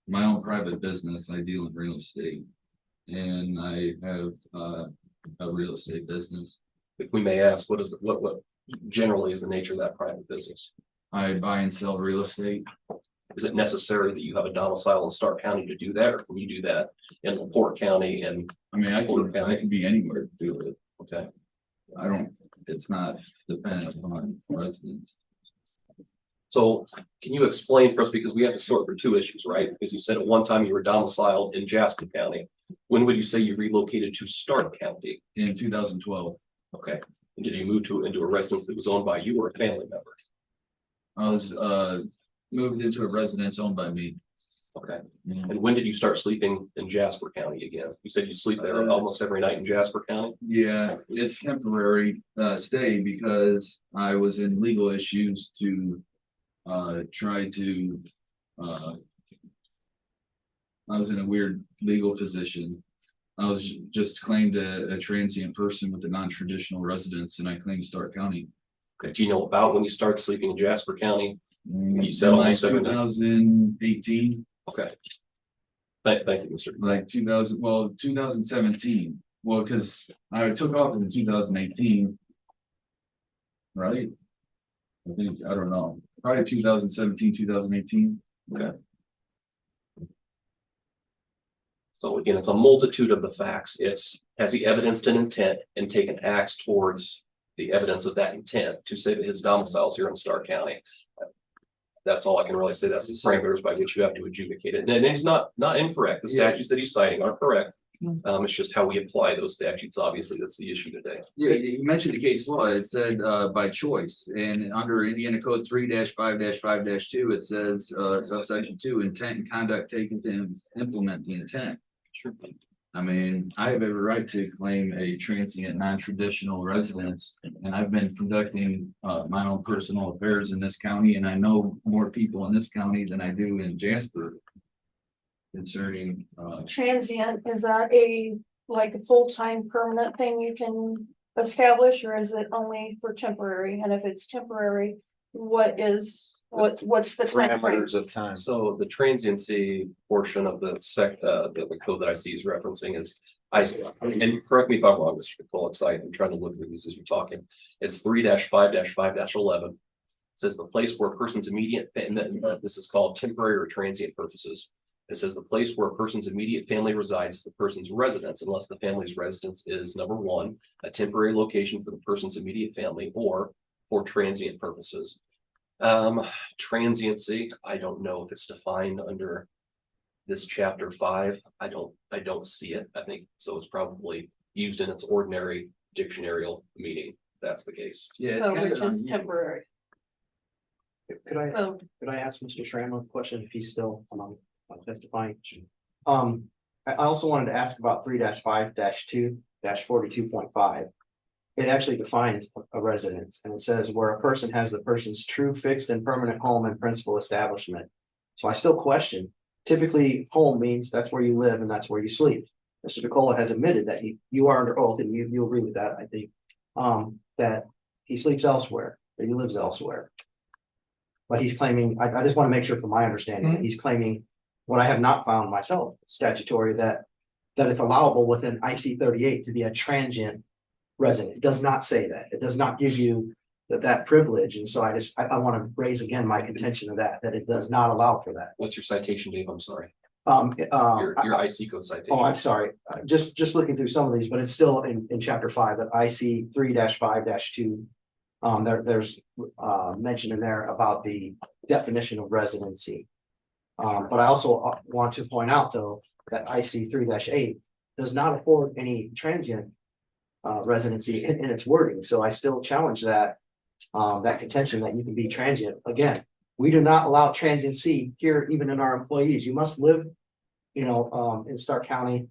My own private business, I deal in real estate. And I have a real estate business. If we may ask, what generally is the nature of that private business? I buy and sell real estate. Is it necessary that you have a domicile in Starke County to do that, or can you do that in LaPorte County? And I mean, I can be anywhere to do it. okay. It's not dependent on residents. So can you explain for us, because we have to sort through 2 issues, right? Because you said at one time you were domiciled in Jasper County. When would you say you relocated to Starke County? In 2012, Okay. And did you move into a residence that was owned by you or a family member? I was moved into a residence owned by me. Okay. And when did you start sleeping in Jasper County again? You said you sleep there almost every night in Jasper County? Yeah, it's temporary stay because I was in legal issues to try to I was in a weird legal position. I was just claimed a transient person with a non-traditional residence, and I claimed Starke County. Okay. Do you know about when you started sleeping in Jasper County? You said almost every night. 2018. Okay. Thank you, Mr. Like 2017. Well, because I took off in 2018. Right? I think, I don't know. Probably 2017, 2018. Okay. So again, it's a multitude of the facts. Has he evidenced an intent and taken acts towards the evidence of that intent to say that his domicile is here in Starke County? That's all I can really say. That's the parameters by which you have to adjudicate it. And he's not incorrect. The statutes that he's citing are correct. It's just how we apply those statutes. Obviously, that's the issue today. Yeah, you mentioned the case law, it said by choice, and under Indiana Code 3-5-5-2, it says subsection 2, intent and conduct taken to implement the intent. Sure. I mean, I have every right to claim a transient, non-traditional residence, and I've been conducting my own personal affairs in this county, and I know more people in this county than I do in Jasper. Concerning Transient, is that like a full-time permanent thing you can establish, or is it only for temporary? And if it's temporary, what's the time frame? Parameters of time. So the transiency portion of the code that I see is referencing is, and correct me if I'm wrong, Mr. Nicola, I'm trying to look through these as you're talking. It's 3-5-5-11. Says the place where a person's immediate, and this is called temporary or transient purposes. It says the place where a person's immediate family resides is the person's residence, unless the family's residence is, number one, a temporary location for the person's immediate family, or for transient purposes. Transiency, I don't know if it's defined under this chapter 5. I don't see it. I think so. It's probably used in its ordinary dictionarial meaning. If that's the case. yeah, Which is temporary. Could I Oh, ask Mr. Schramm a question if he's still testifying? I also wanted to ask about 3-5-2-42.5. It actually defines a residence, and it says where a person has the person's true fixed and permanent home and principal establishment. So I still question, typically home means that's where you live and that's where you sleep. Mr. Nicola has admitted that you are under oath, and you agree with that, I think, that he sleeps elsewhere, that he lives elsewhere. But he's claiming, I just want to make sure from my understanding, that he's claiming what I have not found myself statutory, that it's allowable within IC 38 to be a transient resident. It does not say that. It does not give you that privilege. And so I want to raise again my contention of that it does not allow for that. What's your citation, Dave? I'm sorry. Your Your IC code citation. Oh, I'm sorry. Just looking through some of these, but it's still in chapter 5, that IC 3-5-2. There's mention in there about the definition of residency. But I also want to point out, though, that IC 3-8 does not afford any transient residency in its wording. So I still challenge that contention that you can be transient. Again, we do not allow transiency here, even in our employees. You must live, in Starke County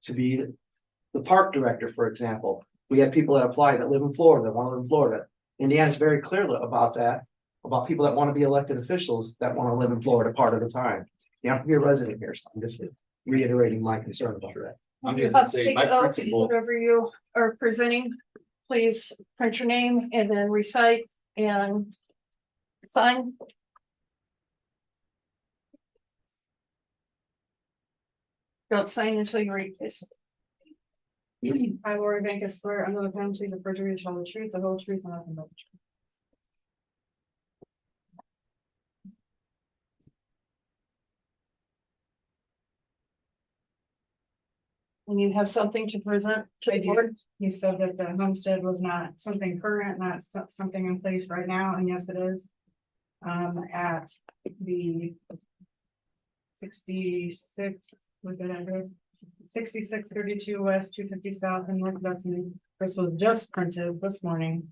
to be the park director, for example. We have people that apply that live in Florida, that want to live in Florida. Indiana's very clear about that, about people that want to be elected officials that want to live in Florida part of the time. You have to be a resident here. So I'm just reiterating my concern about that. I'm just gonna say, my Take notes, principal, whatever you are presenting, please print your name and then recite and sign. Don't sign until you read this. I, Lori Venkis, swear under the penalties of perjury to tell the truth, the whole truth, and nothing but the truth. And you have something to present to I the do. board. You said that the homestead was not something current, not something in place right now, and yes, it is. At the 66, what's that address? 6632 West, 250 South, and North Dutton. This was just printed this morning.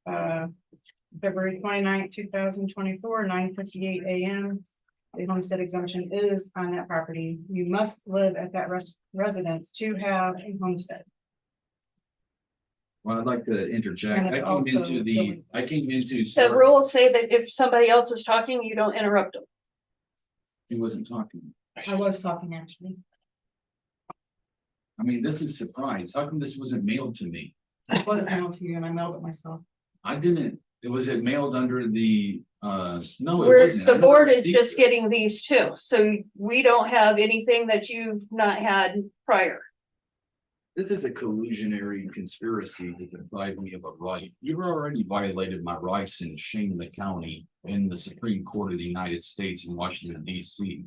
February 29th, 2024, 9:58 a.m. The homestead exemption is on that property. You must live at that residence to have a homestead. well, I'd like to interject. And I it came also- into. The rules say that if somebody else is talking, you don't interrupt them. He wasn't talking. I was talking actually. I mean, this is surprise. How come this wasn't mailed to me? It was mailed to you and I mailed it myself. I didn't, was it mailed under the, no, it Where wasn't. I the never board is received just it. getting these too, so we don't have anything that you've not had prior. This is a collusionary conspiracy to deprive me of a right. You've already violated my rights in Shameless County in the Supreme Court of the United States in Washington, DC.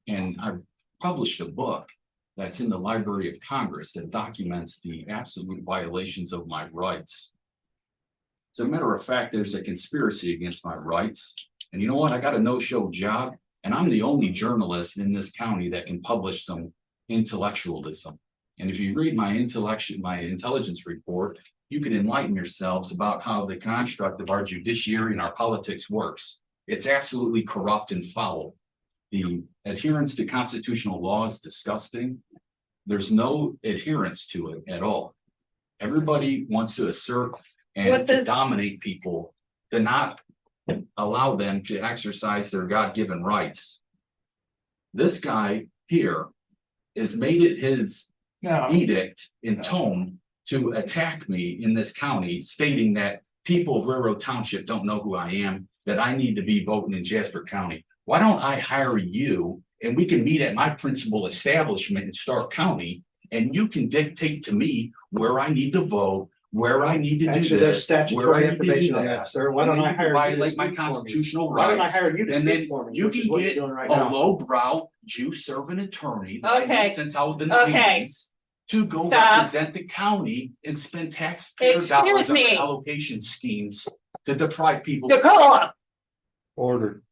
And I've published a book that's in the Library of Congress that documents the absolute violations of my rights. As a matter of fact, there's a conspiracy against my rights. And you know what? I got a no-show job, and I'm the only journalist in this county that can publish some intellectualism. And if you read my intelligence report, you can enlighten yourselves about how the construct of our judiciary and our politics works. It's absolutely corrupt and foul. The adherence to constitutional law is disgusting. There's no adherence to it at all. Everybody wants to assert and to dominate people, to not allow them to exercise their God-given rights. This guy here has made it his edict in tone to attack me in this county, stating that people of Railroad Township don't know who I am, that I need to be voting in Jasper County. Why don't I hire you and we can meet at my principal establishment in Starke County, and you can dictate to me where I need to vote, where I need to do Actually, there's this, statutory where I need to do information on that. that, sir. Why don't I hire you to Violate my speak for me? constitutional Why don't I rights, hire you to and then speak for me? you Which is can what you're get doing right a now. lowbrow Jew servant attorney that I've Okay. been since I was in the Okay. 80s to go Stop. represent the county and spend taxpayer Excuse dollars on me. allocation schemes to deprive people. Dakota, Order.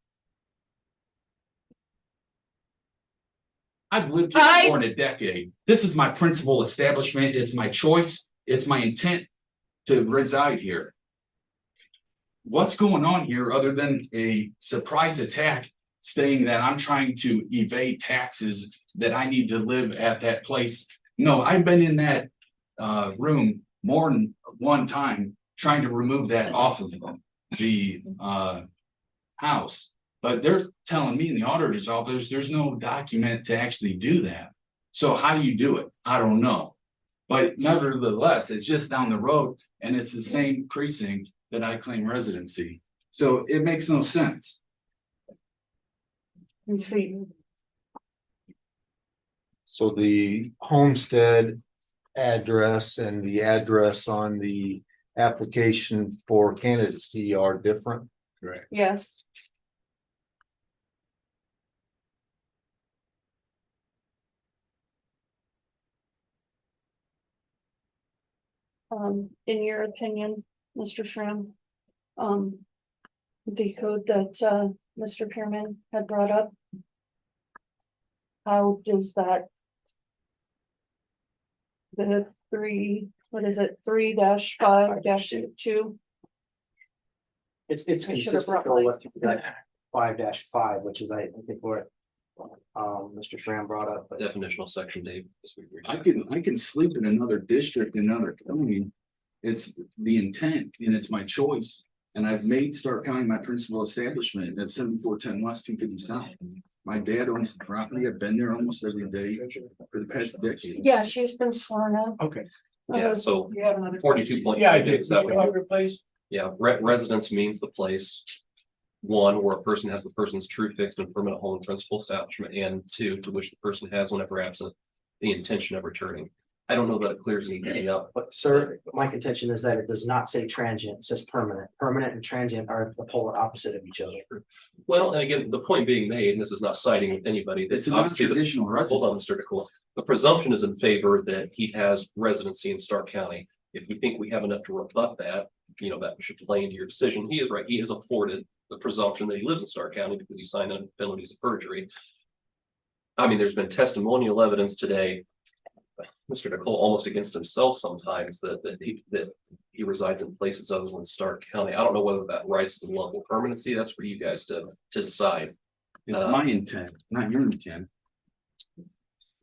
I've lived here for more than a decade. This is my principal establishment. It's my choice. It's my intent to reside here. What's going on here other than a surprise attack saying that I'm trying to evade taxes, that I need to live at that place? No, I've been in that room more than one time trying to remove that off of the house. But they're telling me in the auditor's office, there's no document to actually do that. So how do you do it? I don't know. But nevertheless, it's just down the road and it's the same precinct that I claim residency. So it makes no sense. And see, So the homestead address and the address on the application for candidacy are different. Correct. Yes. In your opinion, Mr. Schramm, the code that, Mr. Pearman had brought up, how does that the what is it, 3-5-2? It's I should have consistent brought with that 5-5, which is I think what Mr. Schramm brought up. But Definitional section, Dave. I can sleep in another district, in another county. It's the intent and it's my choice. And I've made Starke County my principal establishment at 7410 West 250 South. My dad owns the property. I've been there almost every day for the past decade. Yeah, she's been sworn up. Okay. Yeah, so you have another. 42. Yeah, I did. Come over, please. Yeah, residence means the place. One, where a person has the person's true, fixed, and permanent home and principal establishment, and two, to which the person has, whenever absent, the intention of returning. I don't know that it clears anything up. But sir, my contention is that it does not say transient, it says permanent. Permanent and transient are the polar opposite of each other. Well, and again, the point being made, and this is not siding with anybody, It's that's a obviously the non-traditional hold on, residence. Mr. Nicole. The presumption is in favor that he has residency in Starke County. If we think we have enough to rebut that, that should play into your decision. He is right. He is afforded the presumption that he lives in Starke County because he signed under penalties of perjury. I mean, there's been testimonial evidence today, Mr. Nicole, almost against himself sometimes that he resides in places other than Starke County. I don't know whether that rises to the level of permanency. That's for you guys to decide. It's my intent, not your intent.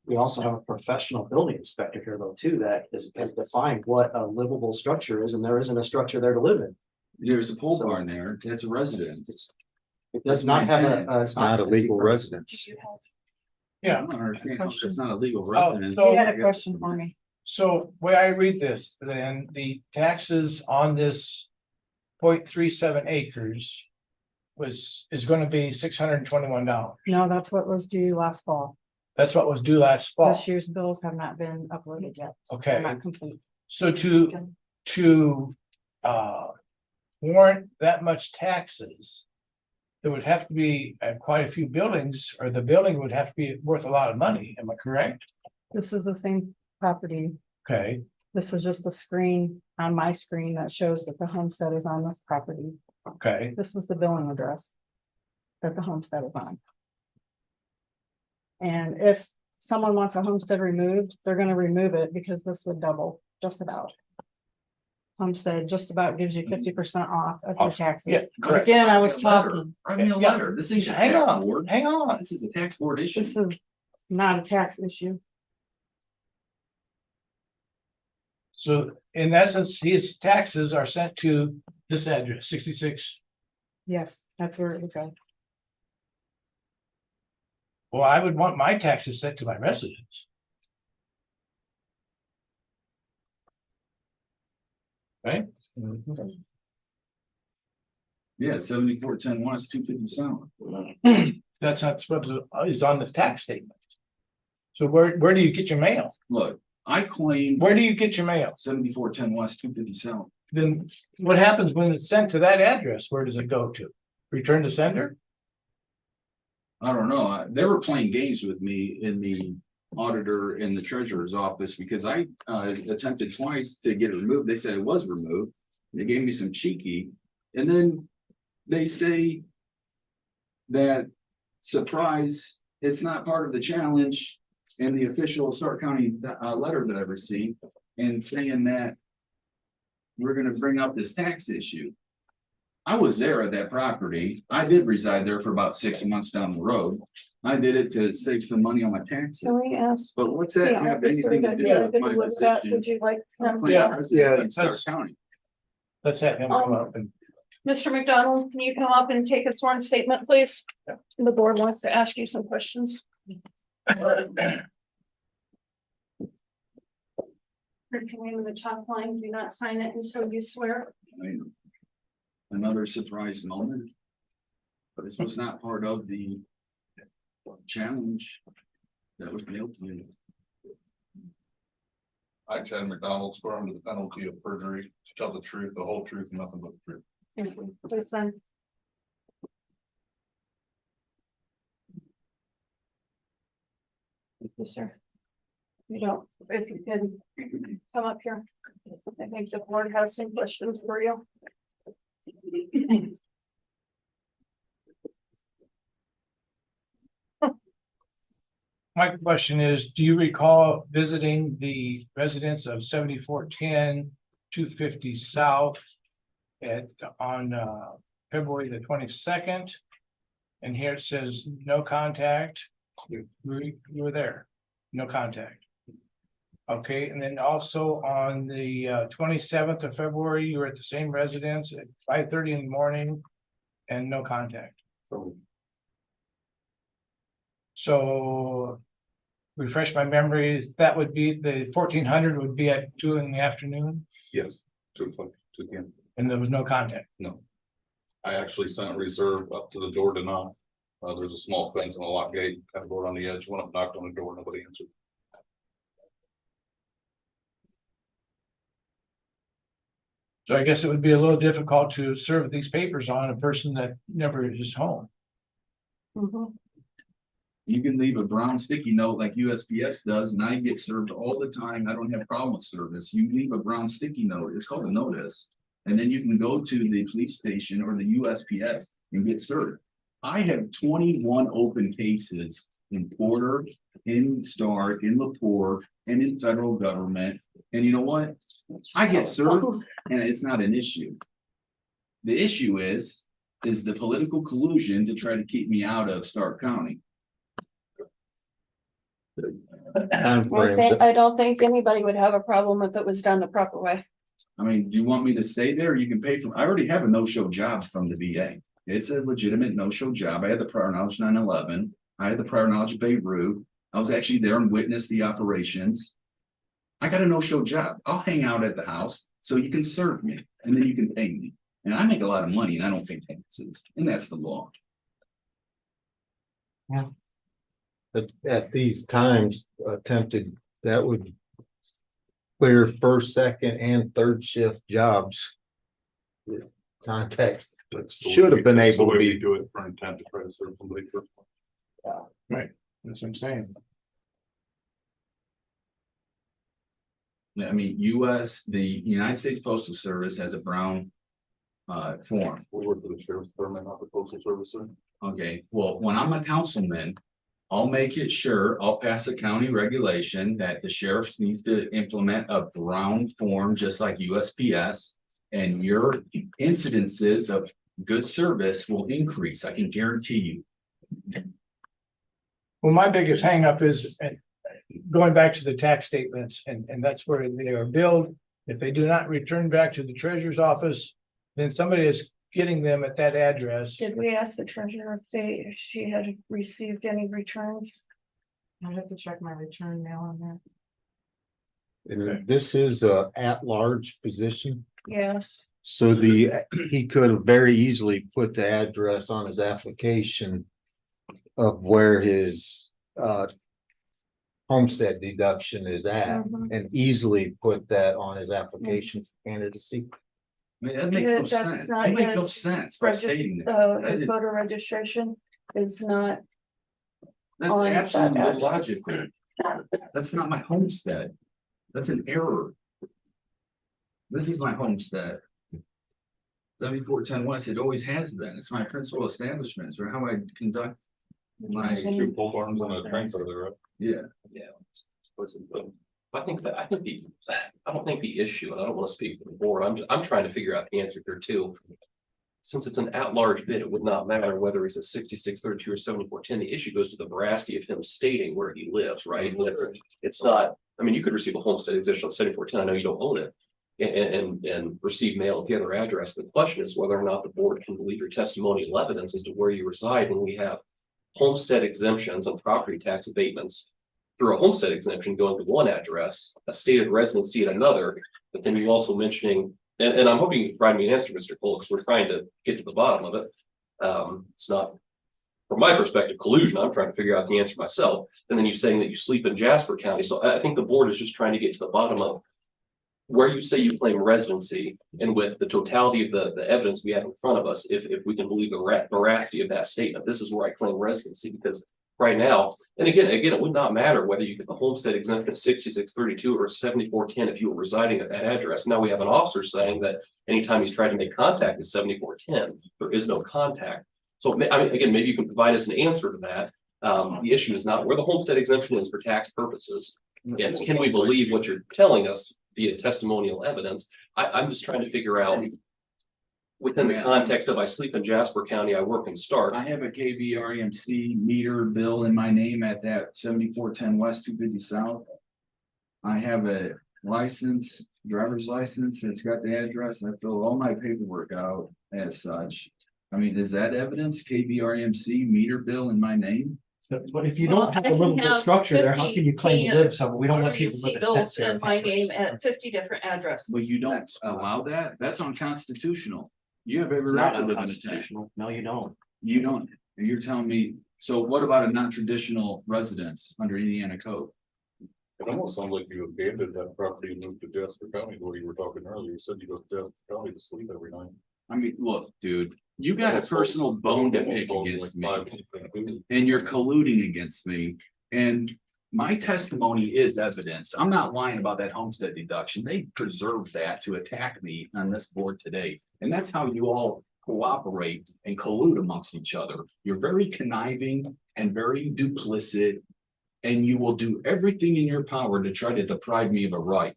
We also have a professional building inspector here though too, that has defined what a livable structure is, and there isn't a structure there to live in. There's a pole barn there. That's a residence. It does not have a. It's not a legal residence. Yeah. I don't understand how it's not a legal Oh, residence. so- You had a question for me. So way I read this, then the taxes on this 0.37 acres is gonna be $621. No, that's what was due last fall. That's what was due last fall. This year's bills have not been uploaded yet. They're Okay, not complete. so to warrant that much taxes, there would have to be quite a few buildings, or the building would have to be worth a lot of money. Am I correct? This is the same property. Okay, This is just the screen on my screen that shows that the homestead is on this property. okay. This is the billing address that the homestead is on. And if someone wants a homestead removed, they're gonna remove it because this would double, just about. Homestead just about gives you 50% off of your Yeah, taxes. correct. Again, I was talking, Write me a Yeah. letter. This ain't a Hang tax on, board. hang on. This is a tax board issue. this is not a tax issue. So in essence, his taxes are sent to this address, 66. Yes, that's where it would go. Well, I would want my taxes sent to my residence. Right? Yeah, 7410 West, 250 South. That's not supposed to, is on the tax statement. So where do you get your mail? Look, I claim Where do you get your mail? 7410 West, 250 South. Then what happens when it's sent to that address? Where does it go to? Return to sender? I don't know. They were playing games with me in the auditor and the treasurer's office because I attempted twice to get it removed. They said it was removed. They gave me some cheeky. And then they say that, surprise, it's not part of the challenge in the official Starke County letter that I received, and saying that we're gonna bring up this tax issue. I was there at that property. I did reside there for about 6 months down the road. I did it to save some money on my taxes. Can we ask? But what's that the have officer anything to that do did with my with that? position? Would you like? him to- Yeah, in Starke that's- County. Let's have him come up and. Mr. McDonald, can you come up and take a sworn statement, please? The board wants to ask you some questions. Repeat your name in the top line, do not sign it until you swear. Another surprise moment. But this was not part of the challenge that was mailed to me. I, Chad McDonald, swear under the penalty of perjury to tell the truth, the whole truth, and nothing but the truth. Thank you. Please sign. Thank you, sir. You don't, if you can come up here. I think the board has some questions for you. My question is, do you recall visiting the residents of 7410 250 South on February the 22nd? And here it says no contact. You were there, no contact. Okay, and then also on the 27th of February, you were at the same residence at 5:30 in the morning and no contact. So refresh my memory, that would be the 1400 would be at 2 in the afternoon, Yes, 2 o'clock, 2 p.m. and there was no contact. No. I actually sent reserve up to the door to knock. There's a small fence and a lock gate, kind of go around the edge, went up, knocked on the door, nobody answered. So I guess it would be a little difficult to serve these papers on a person that never is home. Mhm. You can leave a brown sticky note like USPS does, and I get served all the time. I don't have a problem with service. You leave a brown sticky note, it's called a notice. And then you can go to the police station or the USPS and get served. I have 21 open cases in Porter, in Starke, in Lepore, and in federal government. And you know what? I get served and it's not an issue. The issue is the political collusion to try to keep me out of Starke County. I don't think anybody would have a problem if it was done the proper way. I mean, do you want me to stay there? You can pay for, I already have a no-show job from the VA. It's a legitimate no-show job. I had the prior knowledge 9/11. I had the prior knowledge of Beirut. I was actually there and witnessed the operations. I got a no-show job. I'll hang out at the house so you can serve me and then you can pay me. And I make a lot of money and I don't pay taxes, and that's the law. At these times attempted, that would clear first, second and third shift jobs. Contact should have been able to be. Do it for intent to try to serve somebody first. Right, that's what I'm saying. Yeah, I mean, the United States Postal Service has a brown form. We work for the sheriff's department, not the postal service. Sir. Okay, well, when I'm a councilman, I'll make it sure, I'll pass a county regulation that the sheriff needs to implement a brown form, just like USPS. And your incidences of good service will increase, I can guarantee you. Well, my biggest hangup is going back to the tax statements, and that's where they are billed. If they do not return back to the treasurer's office, then somebody is getting them at that address. Did we ask the treasurer if she had received any returns? I'd have to check my return mail on that. And this is a at-large position, Yes. so he could have very easily put the address on his application of where his homestead deduction is at, Mhm. and easily put that on his application for candidacy. I mean, that makes Yeah, no that's sense, not that makes no his sense by stating that. His voter registration is not, That's on that absolutely address. illogical. That's not my homestead. That's an error. This is my homestead. 7410 West, it always has been. It's my principal establishments or how I conduct my, Two pole barns and a transfer there, right? yeah. I think I don't think the issue, and I don't want to speak for the board, I'm trying to figure out the answer here too. Since it's an at-large bid, it would not matter whether he's at 6632 or 7410. The issue goes to the veracity of him stating where he lives, right? And it's not, I mean, you could receive a homestead exemption on 7410. I know you don't own it. And receive mail at the other address. The question is whether or not the board can believe your testimonial evidence as to where you reside when we have homestead exemptions on property tax abatements through a homestead exemption going to one address, a stated residency at another, but then you also mentioning, and I'm hoping you can provide me an answer, Mr. Cole, because we're trying to get to the bottom of it. It's not, from my perspective, collusion. I'm trying to figure out the answer myself. And then you saying that you sleep in Jasper County. So I think the board is just trying to get to the bottom of where you say you claim residency, and with the totality of the evidence we have in front of us, if we can believe the veracity of that statement, this is where I claim residency, because right now, and again, it would not matter whether you get the homestead exemption at 6632 or 7410 if you were residing at that address. Now we have an officer saying that anytime he's tried to make contact with 7410, there is no contact. So I mean, again, maybe you can provide us an answer to that. The issue is not where the homestead exemption is for tax purposes. Yes, can we believe what you're telling us via testimonial evidence? I'm just trying to figure out within the context of I sleep in Jasper County, I work in Starke. I have a KVREMC meter bill in my name at that 7410 West 250 South. I have a license, driver's license, it's got the address, and I fill all my paperwork out as such. I mean, is that evidence, KVREMC meter bill in my name? But if you Well, don't have I a can little bit of have structure there, how can you claim to 50 live somewhere? We don't let people live in tent bills city in my campers. name at 50 different addresses. Well, you don't allow that? That's unconstitutional. You have It's every right not to live in a tent. unconstitutional. No, you don't. You don't, you're telling me, so what about a non-traditional residence under Indiana code? It almost sounds like you abandoned that property and moved to Jasper County, where you were talking earlier. You said you go to Jasper County to sleep every night. I mean, look, dude, you got a personal bone to pick against me and you're colluding against me. And my testimony is evidence. I'm not lying about that homestead deduction. They preserved that to attack me on this board today. And that's how you all cooperate and collude amongst each other. You're very conniving and very duplicit, and you will do everything in your power to try to deprive me of a right.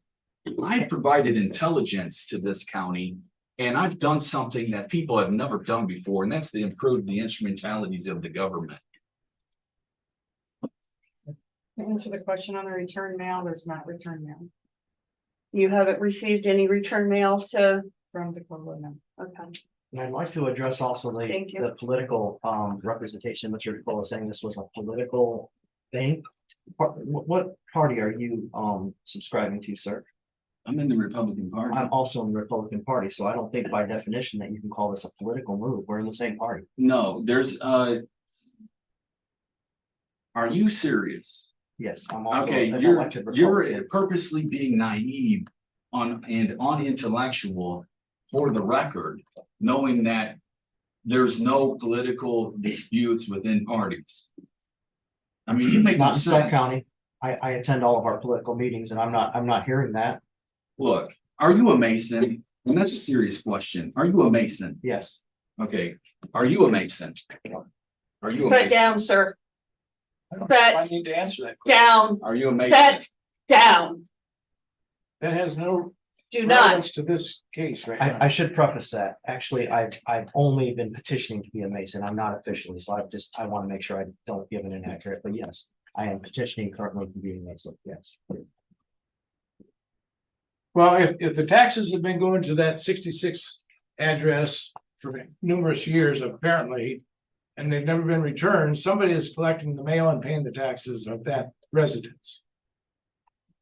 I provided intelligence to this county, and I've done something that people have never done before, and that's to improve the instrumentalities of the government. To answer the question on the return mail, there's not return mail You haven't received any return mail to, from Dakota, no. okay. And I'd like to address also Thank you. the political representation. Mr. Nicole is saying this was a political thing. What party are you subscribing to, sir? I'm in the Republican Party. I'm also in the Republican Party, so I don't think by definition that you can call this a political move. We're in the same party. No, there's are you serious? Yes, I'm also Okay, an you're elected Republican. purposely being naive and unintellectual for the record, knowing that there's no political disputes within parties. I mean, you make no Not in Starke sense. County. I attend all of our political meetings and I'm not hearing that. Look, are you a Mason? And that's a serious question. Are you a Mason? Yes. Okay, are you a Mason? Are you a Sit Mason? down, sir. don't know if I Set need to answer that. down, Are you a Mason? set down. That has no Do not. relevance to this case right now. I should preface that, actually, I've only been petitioning to be a Mason, I'm not officially, so I want to make sure I don't give it inaccurate, but yes. I am petitioning currently to be a Mason, yes. Well, if the taxes have been going to that 66 address for numerous years, apparently. And they've never been returned, somebody is collecting the mail and paying the taxes of that residence.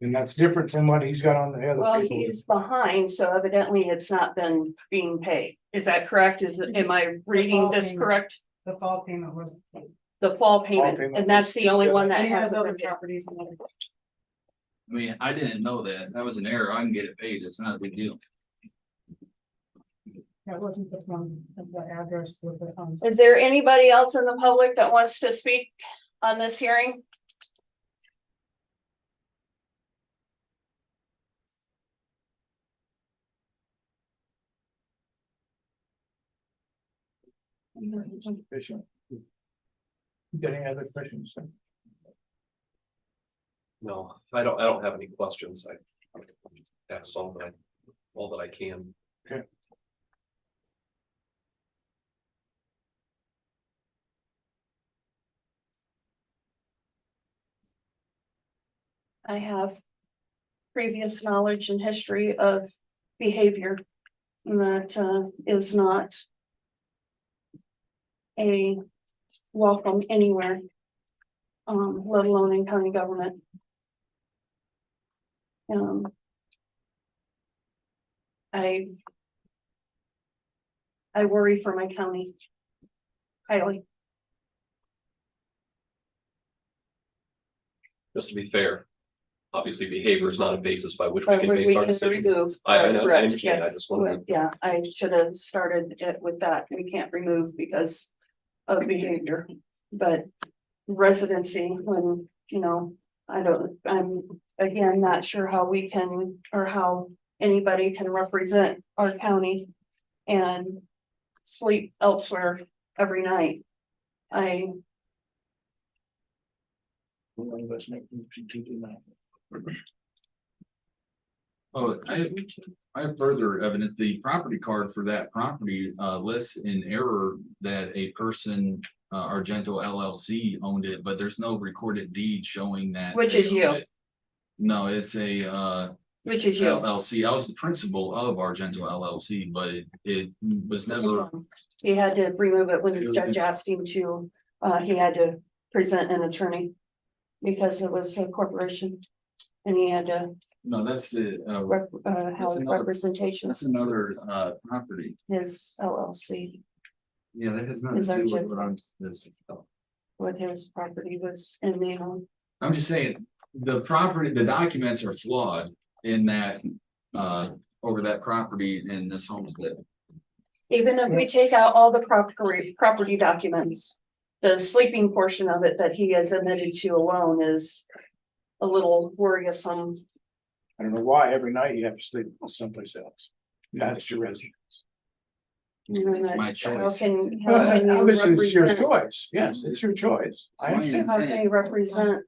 And that's different from what he's got on the other. Well, people. he's behind, so evidently it's not been being paid. Is that correct? Am I reading this correct? The fall payment was. The fall payment, payment and that's the only one that He has hasn't other been paid. properties. in there. I mean, I didn't know that. That was an error. I can get it paid. It's not a big deal. That wasn't the one, the address with the. Is there anybody else in the public that wants to speak on this hearing? Sufficient. Got any other questions? No, I don't have any questions. I asked all that I can. I have previous knowledge and history of behavior that is not a welcome anywhere, let alone in county government. I worry for my county highly. Just to be fair, obviously behavior is not a basis by which we But can we base our can decision. remove. I know, I correct, understand. I yes. just wanted Yeah, I should have started it with that. We can't remove because of behavior, but residency, when, I'm again, not sure how we can, or how anybody can represent our county and sleep elsewhere every night. One of us make a motion to do that. Oh, I have further evidence. The property card for that property lists in error that a person, Argento LLC owned it, but there's no recorded deed showing that. Which they is you. owned it. No, it's a Which is you. LLC. I was the principal of Argento LLC, but it was never. He had to remove it when the judge asked him to, he had to present an attorney. Because it was a corporation. And he had to No, that's the, have another- representation, that's another property. his LLC, Yeah, that has nothing Is to do with Argento. what I'm. this- what his property was in name on. I'm just saying, the property, the documents are flawed in that, over that property in this homestead. Even if we take out all the property documents, the sleeping portion of it that he has admitted to alone is a little worrisome. I don't know why every night you have to sleep someplace else. Not at your residence. It's my How choice. can you Obviously, it's your represent, choice. Yes, it's your choice. I understand. how can you represent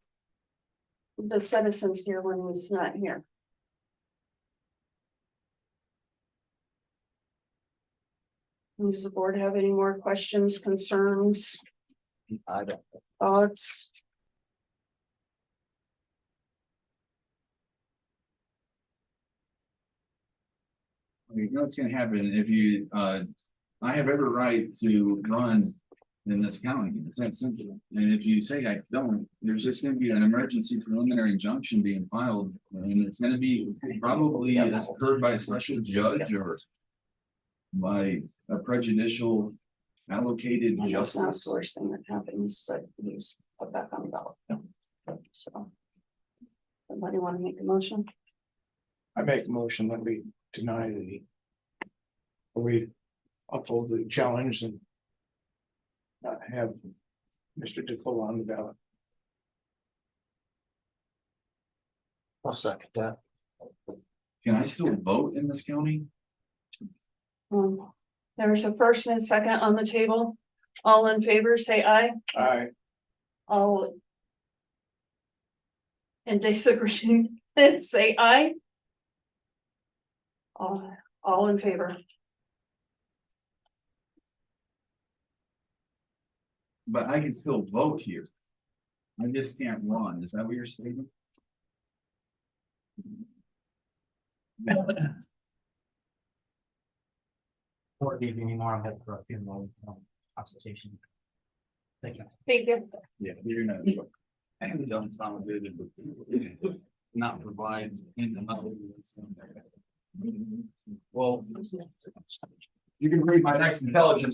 the citizens here when he's not here? Does the board have any more questions, concerns, I don't. thoughts? You know what's gonna happen if you, I have every right to run in this county. It's that simple. And if you say I don't, there's just gonna be an emergency preliminary injunction being filed. And it's gonna be probably heard by a special judge or by a prejudicial allocated And that's not the justice. worst thing that happens, that he's put back on the ballot. So. Somebody want to make a motion? I make a motion that we deny we uphold the challenge and not have Mr. DeColo on the ballot. I'll second that. Can I still vote in this county? There's a first and a second on the table. All in favor, say aye. Aye. All and disagree, say aye. All in favor. But I can still vote here. I just can't run. Is that what you're saying? Or give you any more, I'm headed for a few more consultation. Thank you. Thank you. Yeah, you're not. I haven't done sound good, but not provide in the. Well. You can read my next intelligence